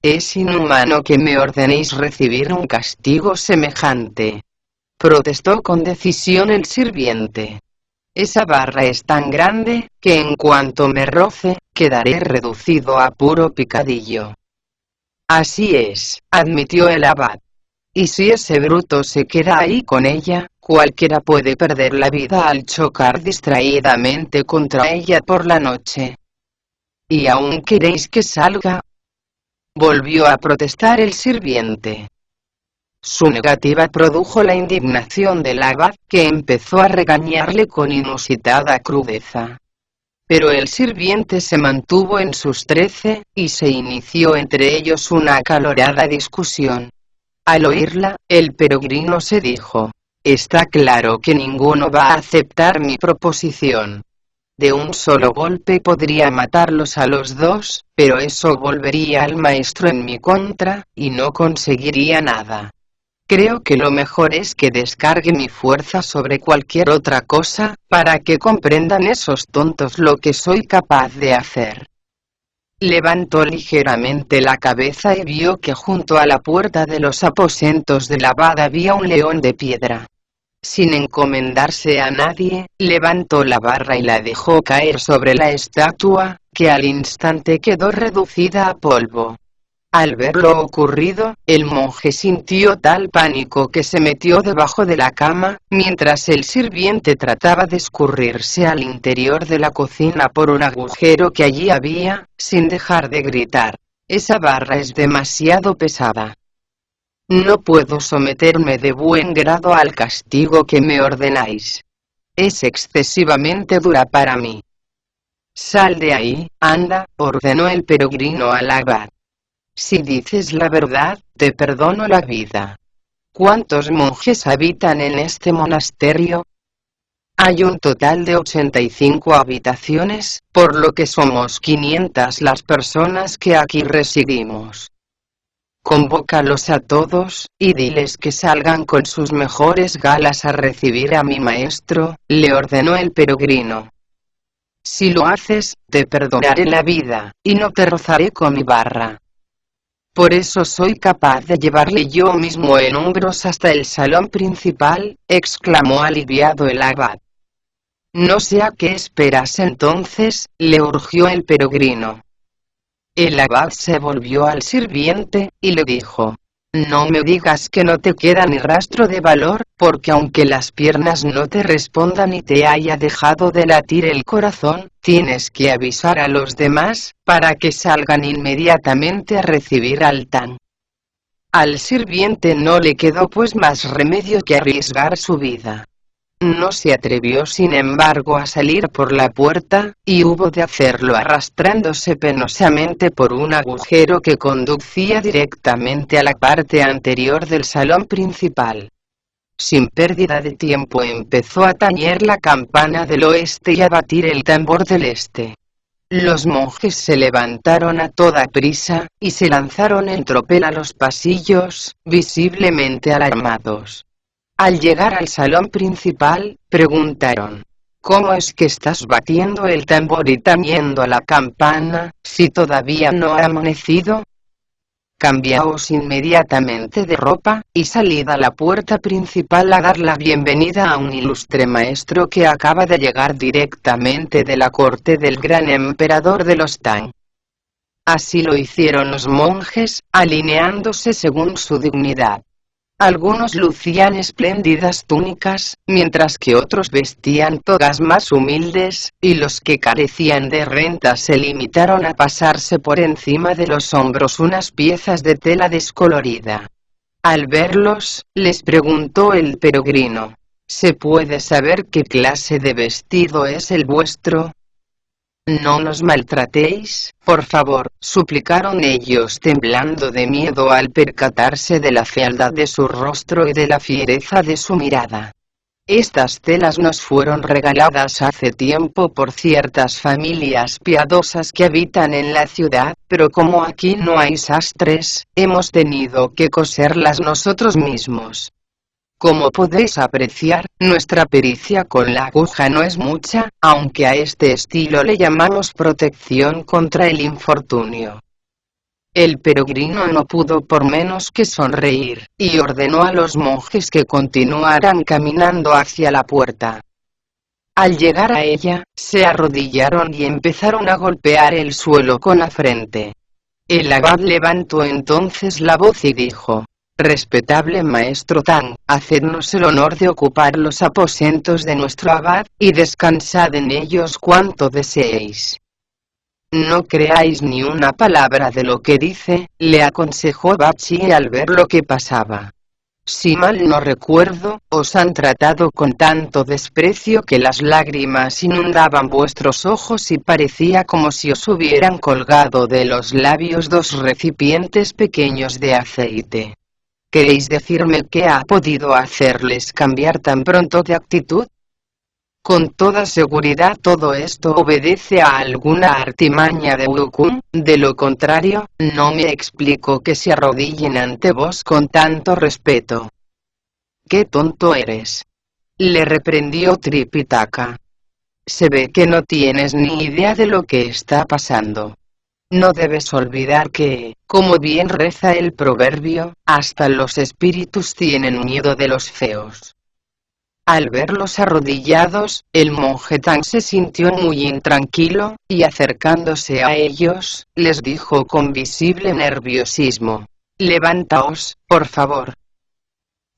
Speaker 1: Es inhumano que me ordenéis recibir un castigo semejante, protestó con decisión el sirviente. Esa barra es tan grande, que en cuanto me roce, quedaré reducido a puro picadillo. Así es, admitió el abad. Y si ese bruto se queda ahí con ella, cualquiera puede perder la vida al chocar distraídamente contra ella por la noche. ¿Y aún queréis que salga? Volvió a protestar el sirviente. Su negativa produjo la indignación del abad, que empezó a regañarle con inusitada crudeza. Pero el sirviente se mantuvo en sus 13, y se inició entre ellos una acalorada discusión. Al oírla, el peregrino se dijo: está claro que ninguno va a aceptar mi proposición. De un solo golpe podría matarlos a los dos, pero eso volvería al maestro en mi contra, y no conseguiría nada. Creo que lo mejor es que descargue mi fuerza sobre cualquier otra cosa, para que comprendan esos tontos lo que soy capaz de hacer. Levantó ligeramente la cabeza y vio que junto a la puerta de los aposentos del abad había un león de piedra. Sin encomendarse a nadie, levantó la barra y la dejó caer sobre la estatua, que al instante quedó reducida a polvo. Al ver lo ocurrido, el monje sintió tal pánico que se metió debajo de la cama, mientras el sirviente trataba de escurrirse al interior de la cocina por un agujero que allí había, sin dejar de gritar: esa barra es demasiado pesada. No puedo someterme de buen grado al castigo que me ordenáis. Es excesivamente dura para mí. Sal de ahí, anda, ordenó el peregrino al abad. Si dices la verdad, te perdono la vida. ¿Cuántos monjes habitan en este monasterio? Hay un total de 85 habitaciones, por lo que somos 500 las personas que aquí residimos. Convócalos a todos, y diles que salgan con sus mejores galas a recibir a mi maestro, le ordenó el peregrino. Si lo haces, te perdonaré la vida, y no te rozaré con mi barra. Por eso soy capaz de llevarle yo mismo en hombros hasta el salón principal, exclamó aliviado el abad. No sé a qué esperas entonces, le urgió el peregrino. El abad se volvió al sirviente, y le dijo: no me digas que no te queda ni rastro de valor, porque aunque las piernas no te respondan y te haya dejado de latir el corazón, tienes que avisar a los demás, para que salgan inmediatamente a recibir al tan. Al sirviente no le quedó pues más remedio que arriesgar su vida. No se atrevió sin embargo a salir por la puerta, y hubo de hacerlo arrastrándose penosamente por un agujero que conducía directamente a la parte anterior del salón principal. Sin pérdida de tiempo empezó a tañer la campana del oeste y a batir el tambor del este. Los monjes se levantaron a toda prisa, y se lanzaron en tropel a los pasillos, visiblemente alarmados. Al llegar al salón principal, preguntaron: ¿cómo es que estás batiendo el tambor y tañendo la campana, si todavía no ha amanecido? Cambiaos inmediatamente de ropa, y salid a la puerta principal a dar la bienvenida a un ilustre maestro que acaba de llegar directamente de la corte del gran emperador de los Tang. Así lo hicieron los monjes, alineándose según su dignidad. Algunos lucían espléndidas túnicas, mientras que otros vestían togas más humildes, y los que carecían de renta se limitaron a pasarse por encima de los hombros unas piezas de tela descolorida. Al verlos, les preguntó el peregrino: ¿se puede saber qué clase de vestido es el vuestro? No nos maltratéis, por favor, suplicaron ellos temblando de miedo al percatarse de la fealdad de su rostro y de la fiereza de su mirada. Estas telas nos fueron regaladas hace tiempo por ciertas familias piadosas que habitan en la ciudad, pero como aquí no hay sastres, hemos tenido que coserlas nosotros mismos. Como podéis apreciar, nuestra pericia con la aguja no es mucha, aunque a este estilo le llamamos protección contra el infortunio. El peregrino no pudo por menos que sonreír, y ordenó a los monjes que continuaran caminando hacia la puerta. Al llegar a ella, se arrodillaron y empezaron a golpear el suelo con la frente. El abad levantó entonces la voz y dijo: «Respetable maestro Tang, hacednos el honor de ocupar los aposentos de nuestro abad, y descansad en ellos cuanto deseéis». «No creáis ni una palabra de lo que dice», le aconsejó Bachie al ver lo que pasaba. «Si mal no recuerdo, os han tratado con tanto desprecio que las lágrimas inundaban vuestros ojos y parecía como si os hubieran colgado de los labios dos recipientes pequeños de aceite. ¿Queréis decirme qué ha podido hacerles cambiar tan pronto de actitud? Con toda seguridad todo esto obedece a alguna artimaña de Wukong, de lo contrario, no me explico que se arrodillen ante vos con tanto respeto». «¡Qué tonto eres!», le reprendió Tripitaka. «Se ve que no tienes ni idea de lo que está pasando. No debes olvidar que, como bien reza el proverbio, hasta los espíritus tienen miedo de los feos». Al verlos arrodillados, el monje Tang se sintió muy intranquilo, y acercándose a ellos, les dijo con visible nerviosismo: «Levantaos, por favor».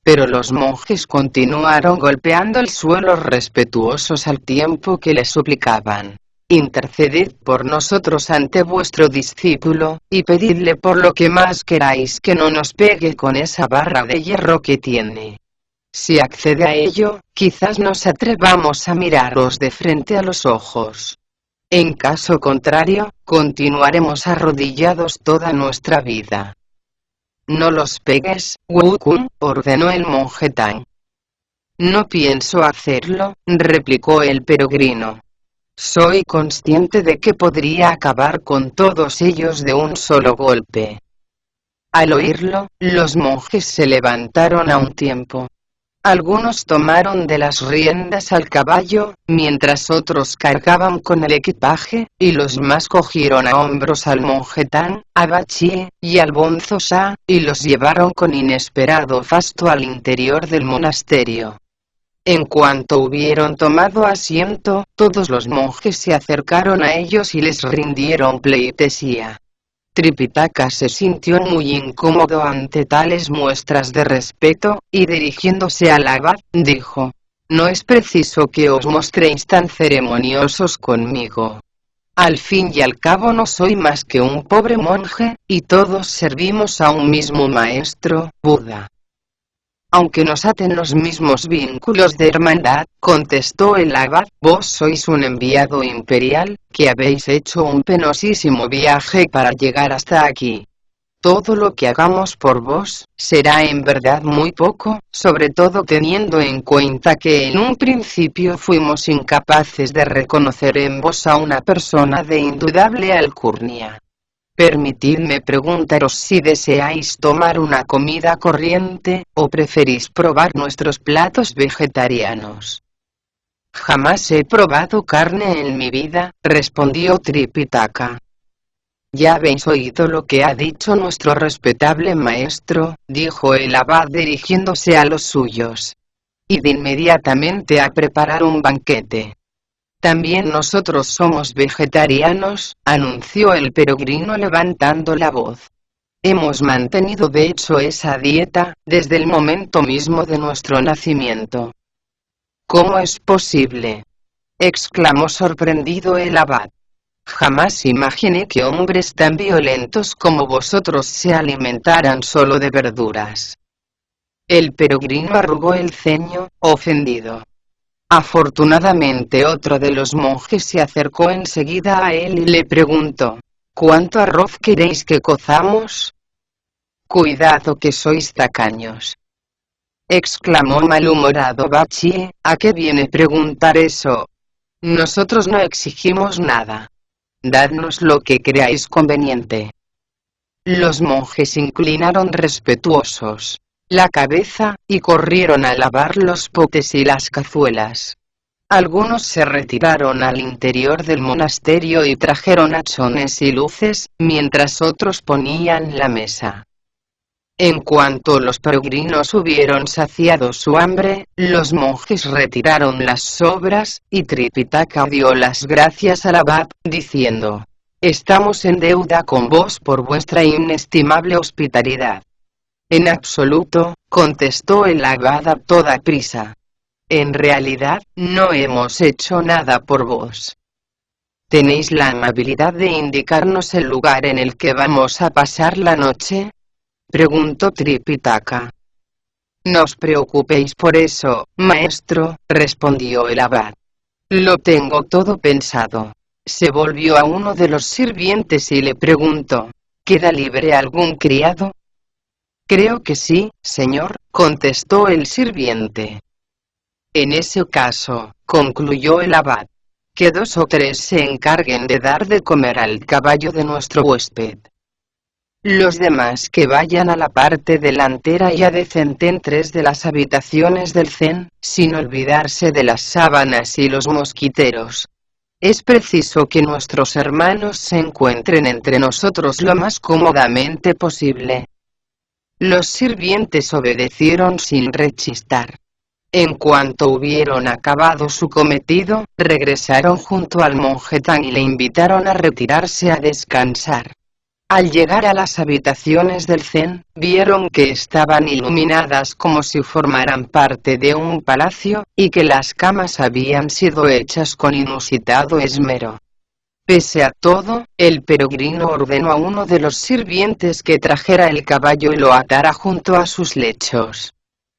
Speaker 1: Pero los monjes continuaron golpeando el suelo respetuosos al tiempo que le suplicaban: «Interceded por nosotros ante vuestro discípulo, y pedidle por lo que más queráis que no nos pegue con esa barra de hierro que tiene. Si accede a ello, quizás nos atrevamos a miraros de frente a los ojos. En caso contrario, continuaremos arrodillados toda nuestra vida». «No los pegues, Wukong», ordenó el monje Tang. «No pienso hacerlo», replicó el peregrino. «Soy consciente de que podría acabar con todos ellos de un solo golpe». Al oírlo, los monjes se levantaron a un tiempo. Algunos tomaron de las riendas al caballo, mientras otros cargaban con el equipaje, y los más cogieron a hombros al monje Tang, a Bachie, y al bonzo Sha, y los llevaron con inesperado fasto al interior del monasterio. En cuanto hubieron tomado asiento, todos los monjes se acercaron a ellos y les rindieron pleitesía. Tripitaka se sintió muy incómodo ante tales muestras de respeto, y dirigiéndose al abad, dijo: «No es preciso que os mostréis tan ceremoniosos conmigo. Al fin y al cabo no soy más que un pobre monje, y todos servimos a un mismo maestro, Buda». «Aunque nos aten los mismos vínculos de hermandad», contestó el abad, «vos sois un enviado imperial, que habéis hecho un penosísimo viaje para llegar hasta aquí. Todo lo que hagamos por vos, será en verdad muy poco, sobre todo teniendo en cuenta que en un principio fuimos incapaces de reconocer en vos a una persona de indudable alcurnia. Permitidme preguntaros si deseáis tomar una comida corriente, o preferís probar nuestros platos vegetarianos». «Jamás he probado carne en mi vida», respondió Tripitaka. «Ya habéis oído lo que ha dicho nuestro respetable maestro», dijo el abad dirigiéndose a los suyos. «Id inmediatamente a preparar un banquete». «También nosotros somos vegetarianos», anunció el peregrino levantando la voz. «Hemos mantenido de hecho esa dieta, desde el momento mismo de nuestro nacimiento». «¿Cómo es posible?», exclamó sorprendido el abad. «Jamás imaginé que hombres tan violentos como vosotros se alimentaran solo de verduras». El peregrino arrugó el ceño, ofendido. Afortunadamente otro de los monjes se acercó enseguida a él y le preguntó: ¿cuánto arroz queréis que cozamos? Cuidado que sois tacaños, exclamó malhumorado Bachie. ¿A qué viene preguntar eso? Nosotros no exigimos nada. Dadnos lo que creáis conveniente. Los monjes inclinaron respetuosos la cabeza, y corrieron a lavar los potes y las cazuelas. Algunos se retiraron al interior del monasterio y trajeron hachones y luces, mientras otros ponían la mesa. En cuanto los peregrinos hubieron saciado su hambre, los monjes retiraron las sobras, y Tripitaka dio las gracias al abad, diciendo: «Estamos en deuda con vos por vuestra inestimable hospitalidad». «En absoluto», contestó el abad a toda prisa. «En realidad, no hemos hecho nada por vos. ¿Tenéis la amabilidad de indicarnos el lugar en el que vamos a pasar la noche?», preguntó Tripitaka. «No os preocupéis por eso, maestro», respondió el abad. «Lo tengo todo pensado». Se volvió a uno de los sirvientes y le preguntó: «¿Queda libre algún criado?». «Creo que sí, señor», contestó el sirviente. «En ese caso», concluyó el abad, «que 2 o 3 se encarguen de dar de comer al caballo de nuestro huésped. Los demás que vayan a la parte delantera y adecenten 3 de las habitaciones del zen, sin olvidarse de las sábanas y los mosquiteros. Es preciso que nuestros hermanos se encuentren entre nosotros lo más cómodamente posible». Los sirvientes obedecieron sin rechistar. En cuanto hubieron acabado su cometido, regresaron junto al monje Tang y le invitaron a retirarse a descansar. Al llegar a las habitaciones del zen, vieron que estaban iluminadas como si formaran parte de un palacio, y que las camas habían sido hechas con inusitado esmero. Pese a todo, el peregrino ordenó a uno de los sirvientes que trajera el caballo y lo atara junto a sus lechos.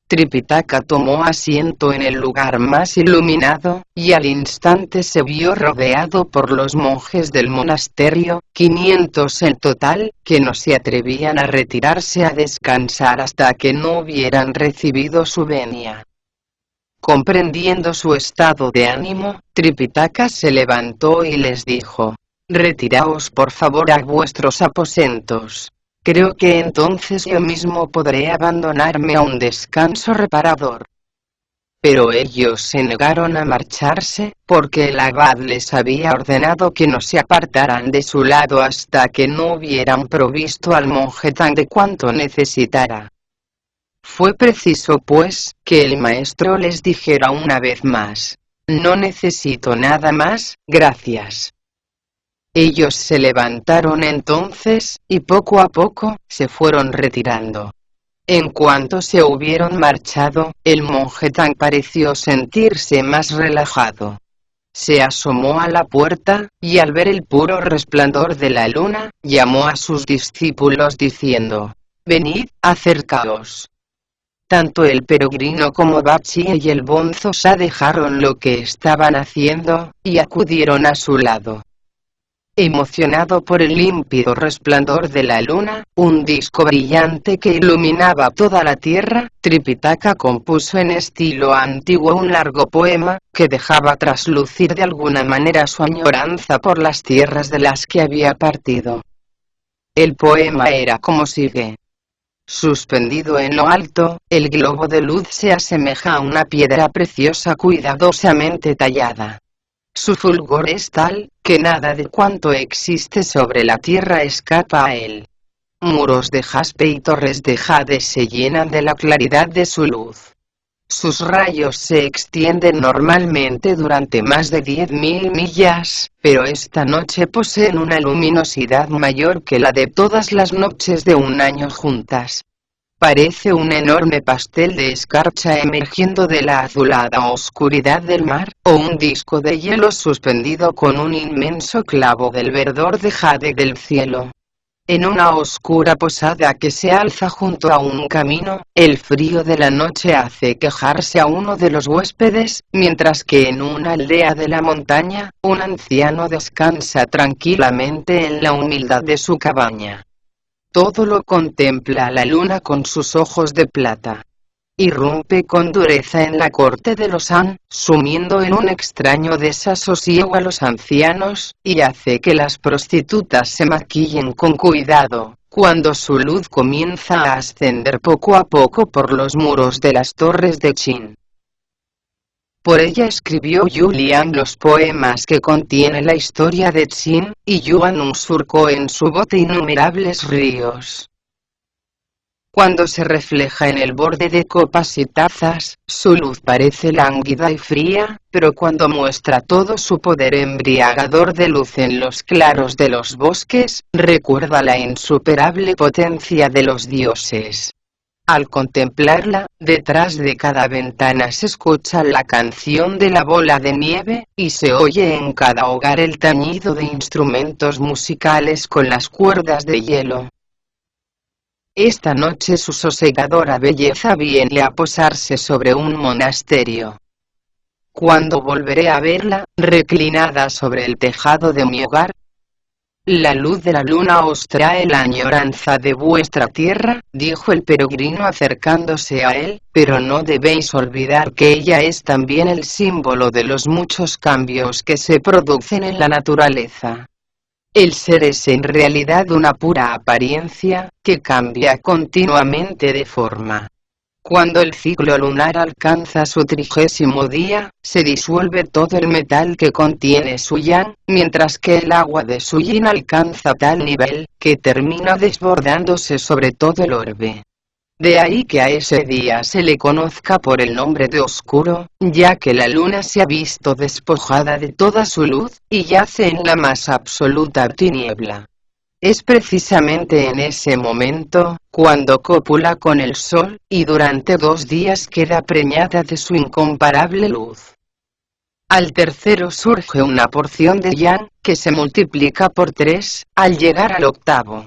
Speaker 1: Tripitaka tomó asiento en el lugar más iluminado, y al instante se vio rodeado por los monjes del monasterio, 500 en total, que no se atrevían a retirarse a descansar hasta que no hubieran recibido su venia. Comprendiendo su estado de ánimo, Tripitaka se levantó y les dijo: «Retiraos por favor a vuestros aposentos. Creo que entonces yo mismo podré abandonarme a un descanso reparador». Pero ellos se negaron a marcharse, porque el abad les había ordenado que no se apartaran de su lado hasta que no hubieran provisto al monje Tang de cuanto necesitara. Fue preciso, pues, que el maestro les dijera una vez más: «No necesito nada más, gracias». Ellos se levantaron entonces, y poco a poco, se fueron retirando. En cuanto se hubieron marchado, el monje Tang pareció sentirse más relajado. Se asomó a la puerta, y al ver el puro resplandor de la luna, llamó a sus discípulos diciendo: «Venid, acercaos». Tanto el peregrino como Bachie y el bonzo Sa dejaron lo que estaban haciendo, y acudieron a su lado. Emocionado por el límpido resplandor de la luna, un disco brillante que iluminaba toda la tierra, Tripitaka compuso en estilo antiguo un largo poema, que dejaba traslucir de alguna manera su añoranza por las tierras de las que había partido. El poema era como sigue: «Suspendido en lo alto, el globo de luz se asemeja a una piedra preciosa cuidadosamente tallada. Su fulgor es tal, que nada de cuanto existe sobre la tierra escapa a él. Muros de jaspe y torres de jade se llenan de la claridad de su luz. Sus rayos se extienden normalmente durante más de 10.000 millas, pero esta noche poseen una luminosidad mayor que la de todas las noches de un año juntas. Parece un enorme pastel de escarcha emergiendo de la azulada oscuridad del mar, o un disco de hielo suspendido con un inmenso clavo del verdor de jade del cielo. En una oscura posada que se alza junto a un camino, el frío de la noche hace quejarse a uno de los huéspedes, mientras que en una aldea de la montaña, un anciano descansa tranquilamente en la humildad de su cabaña. Todo lo contempla la luna con sus ojos de plata. Irrumpe con dureza en la corte de los Han, sumiendo en un extraño desasosiego a los ancianos, y hace que las prostitutas se maquillen con cuidado, cuando su luz comienza a ascender poco a poco por los muros de las torres de Qin. Por ella escribió Yu Liang los poemas que contiene la historia de Qin, y Yuan surcó en su bote innumerables ríos. Cuando se refleja en el borde de copas y tazas, su luz parece lánguida y fría, pero cuando muestra todo su poder embriagador de luz en los claros de los bosques, recuerda la insuperable potencia de los dioses. Al contemplarla, detrás de cada ventana se escucha la canción de la bola de nieve, y se oye en cada hogar el tañido de instrumentos musicales con las cuerdas de hielo. Esta noche su sosegadora belleza viene a posarse sobre un monasterio. ¿Cuándo volveré a verla, reclinada sobre el tejado de mi hogar? La luz de la luna os trae la añoranza de vuestra tierra, dijo el peregrino acercándose a él, pero no debéis olvidar que ella es también el símbolo de los muchos cambios que se producen en la naturaleza. El ser es en realidad una pura apariencia, que cambia continuamente de forma. Cuando el ciclo lunar alcanza su 30º día, se disuelve todo el metal que contiene su yang, mientras que el agua de su yin alcanza tal nivel, que termina desbordándose sobre todo el orbe. De ahí que a ese día se le conozca por el nombre de oscuro, ya que la luna se ha visto despojada de toda su luz, y yace en la más absoluta tiniebla. Es precisamente en ese momento, cuando copula con el sol, y durante 2 días queda preñada de su incomparable luz. Al tercero surge una porción de yang, que se multiplica por 3, al llegar al octavo.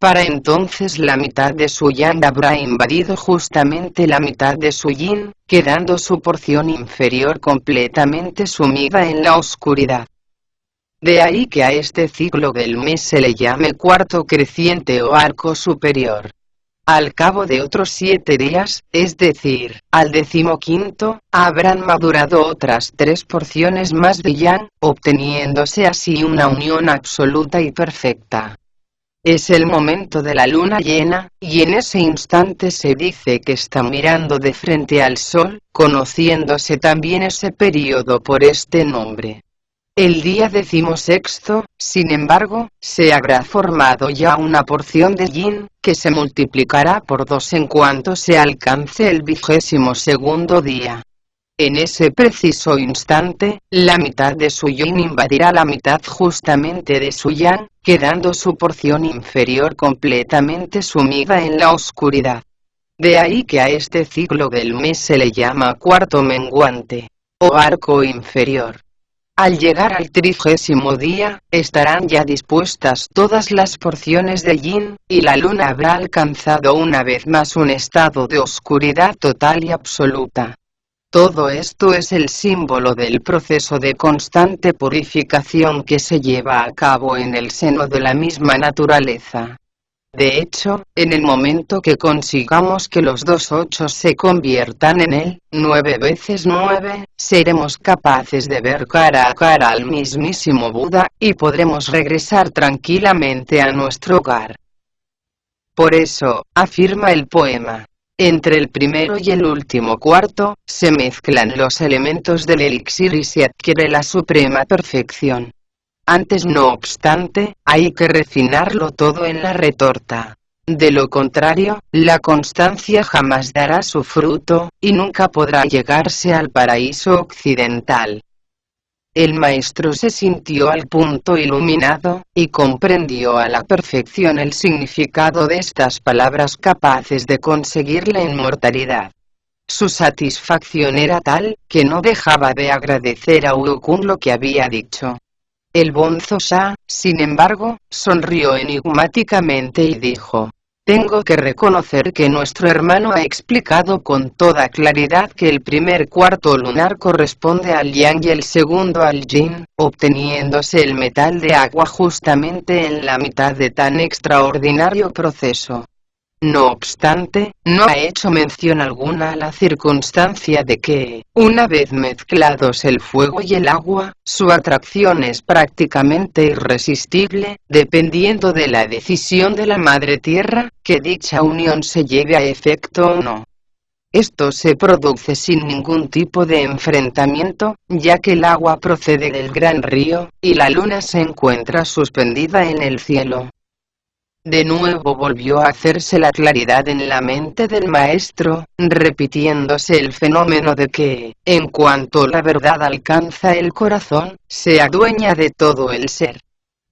Speaker 1: Para entonces la mitad de su yang habrá invadido justamente la mitad de su yin, quedando su porción inferior completamente sumida en la oscuridad. De ahí que a este ciclo del mes se le llame cuarto creciente o arco superior. Al cabo de otros 7 días, es decir, al 15º, habrán madurado otras 3 porciones más de yang, obteniéndose así una unión absoluta y perfecta. Es el momento de la luna llena, y en ese instante se dice que está mirando de frente al sol, conociéndose también ese período por este nombre. El día 16º, sin embargo, se habrá formado ya una porción de yin, que se multiplicará por 2 en cuanto se alcance el 22º día. En ese preciso instante, la mitad de su yin invadirá la mitad justamente de su yang, quedando su porción inferior completamente sumida en la oscuridad. De ahí que a este ciclo del mes se le llama cuarto menguante, o arco inferior. Al llegar al 30º día, estarán ya dispuestas todas las porciones de yin, y la luna habrá alcanzado una vez más un estado de oscuridad total y absoluta. Todo esto es el símbolo del proceso de constante purificación que se lleva a cabo en el seno de la misma naturaleza. De hecho, en el momento que consigamos que los 2 8 se conviertan en el 9 veces 9, seremos capaces de ver cara a cara al mismísimo Buda, y podremos regresar tranquilamente a nuestro hogar. Por eso, afirma el poema, entre el primero y el último cuarto, se mezclan los elementos del elixir y se adquiere la suprema perfección. Antes no obstante, hay que refinarlo todo en la retorta. De lo contrario, la constancia jamás dará su fruto, y nunca podrá llegarse al paraíso occidental. El maestro se sintió al punto iluminado, y comprendió a la perfección el significado de estas palabras capaces de conseguir la inmortalidad. Su satisfacción era tal, que no dejaba de agradecer a Wu Kun lo que había dicho. El bonzo Sha, sin embargo, sonrió enigmáticamente y dijo: tengo que reconocer que nuestro hermano ha explicado con toda claridad que el primer cuarto lunar corresponde al yang y el segundo al yin, obteniéndose el metal de agua justamente en la mitad de tan extraordinario proceso. No obstante, no ha hecho mención alguna a la circunstancia de que, una vez mezclados el fuego y el agua, su atracción es prácticamente irresistible, dependiendo de la decisión de la Madre Tierra, que dicha unión se lleve a efecto o no. Esto se produce sin ningún tipo de enfrentamiento, ya que el agua procede del gran río, y la luna se encuentra suspendida en el cielo. De nuevo volvió a hacerse la claridad en la mente del maestro, repitiéndose el fenómeno de que, en cuanto la verdad alcanza el corazón, se adueña de todo el ser.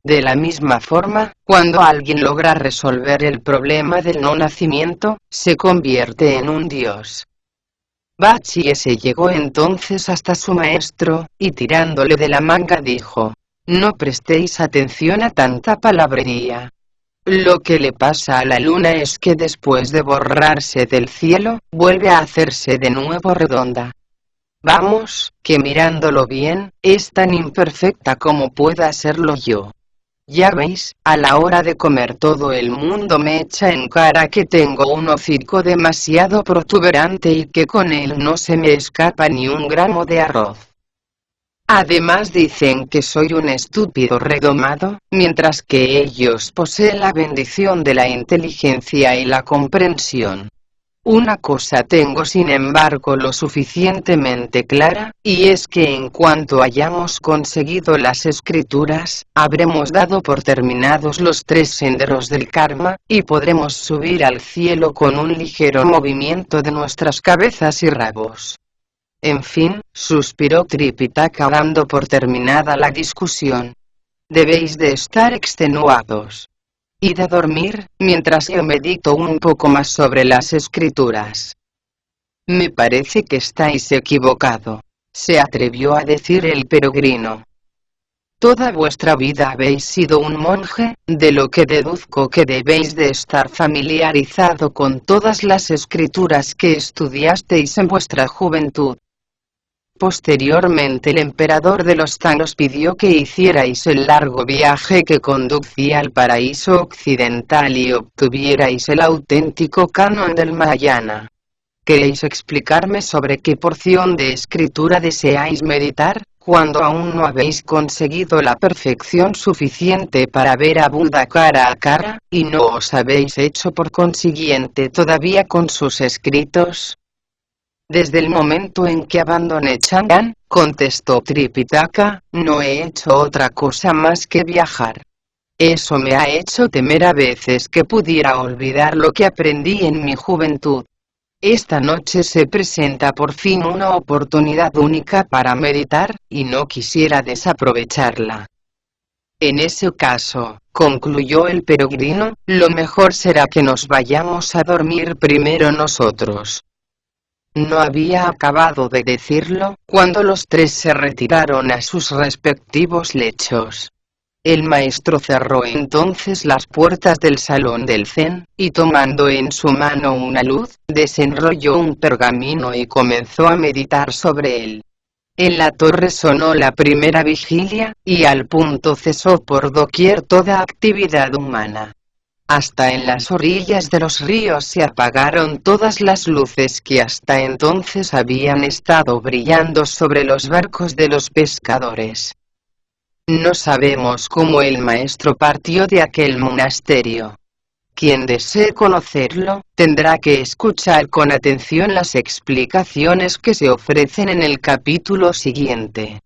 Speaker 1: De la misma forma, cuando alguien logra resolver el problema del no nacimiento, se convierte en un dios. Bachie se llegó entonces hasta su maestro, y tirándole de la manga dijo: no prestéis atención a tanta palabrería. Lo que le pasa a la luna es que después de borrarse del cielo, vuelve a hacerse de nuevo redonda. Vamos, que mirándolo bien, es tan imperfecta como pueda serlo yo. Ya veis, a la hora de comer todo el mundo me echa en cara que tengo un hocico demasiado protuberante y que con él no se me escapa ni un gramo de arroz. Además dicen que soy un estúpido redomado, mientras que ellos poseen la bendición de la inteligencia y la comprensión. Una cosa tengo sin embargo lo suficientemente clara, y es que en cuanto hayamos conseguido las escrituras, habremos dado por terminados los 3 senderos del karma, y podremos subir al cielo con un ligero movimiento de nuestras cabezas y rabos. En fin, suspiró Tripitaka dando por terminada la discusión. Debéis de estar extenuados. Id a dormir, mientras yo medito un poco más sobre las escrituras. Me parece que estáis equivocado, se atrevió a decir el peregrino. Toda vuestra vida habéis sido un monje, de lo que deduzco que debéis de estar familiarizado con todas las escrituras que estudiasteis en vuestra juventud. Posteriormente el emperador de los Tang os pidió que hicierais el largo viaje que conducía al paraíso occidental y obtuvierais el auténtico canon del Mahayana. ¿Queréis explicarme sobre qué porción de escritura deseáis meditar, cuando aún no habéis conseguido la perfección suficiente para ver a Buda cara a cara, y no os habéis hecho por consiguiente todavía con sus escritos? Desde el momento en que abandoné Chang'an, contestó Tripitaka, no he hecho otra cosa más que viajar. Eso me ha hecho temer a veces que pudiera olvidar lo que aprendí en mi juventud. Esta noche se presenta por fin una oportunidad única para meditar, y no quisiera desaprovecharla. En ese caso, concluyó el peregrino, lo mejor será que nos vayamos a dormir primero nosotros. No había acabado de decirlo, cuando los 3 se retiraron a sus respectivos lechos. El maestro cerró entonces las puertas del salón del Zen, y tomando en su mano una luz, desenrolló un pergamino y comenzó a meditar sobre él. En la torre sonó la primera vigilia, y al punto cesó por doquier toda actividad humana. Hasta en las orillas de los ríos se apagaron todas las luces que hasta entonces habían estado brillando sobre los barcos de los pescadores. No sabemos cómo el maestro partió de aquel monasterio. Quien desee conocerlo, tendrá que escuchar con atención las explicaciones que se ofrecen en el capítulo siguiente.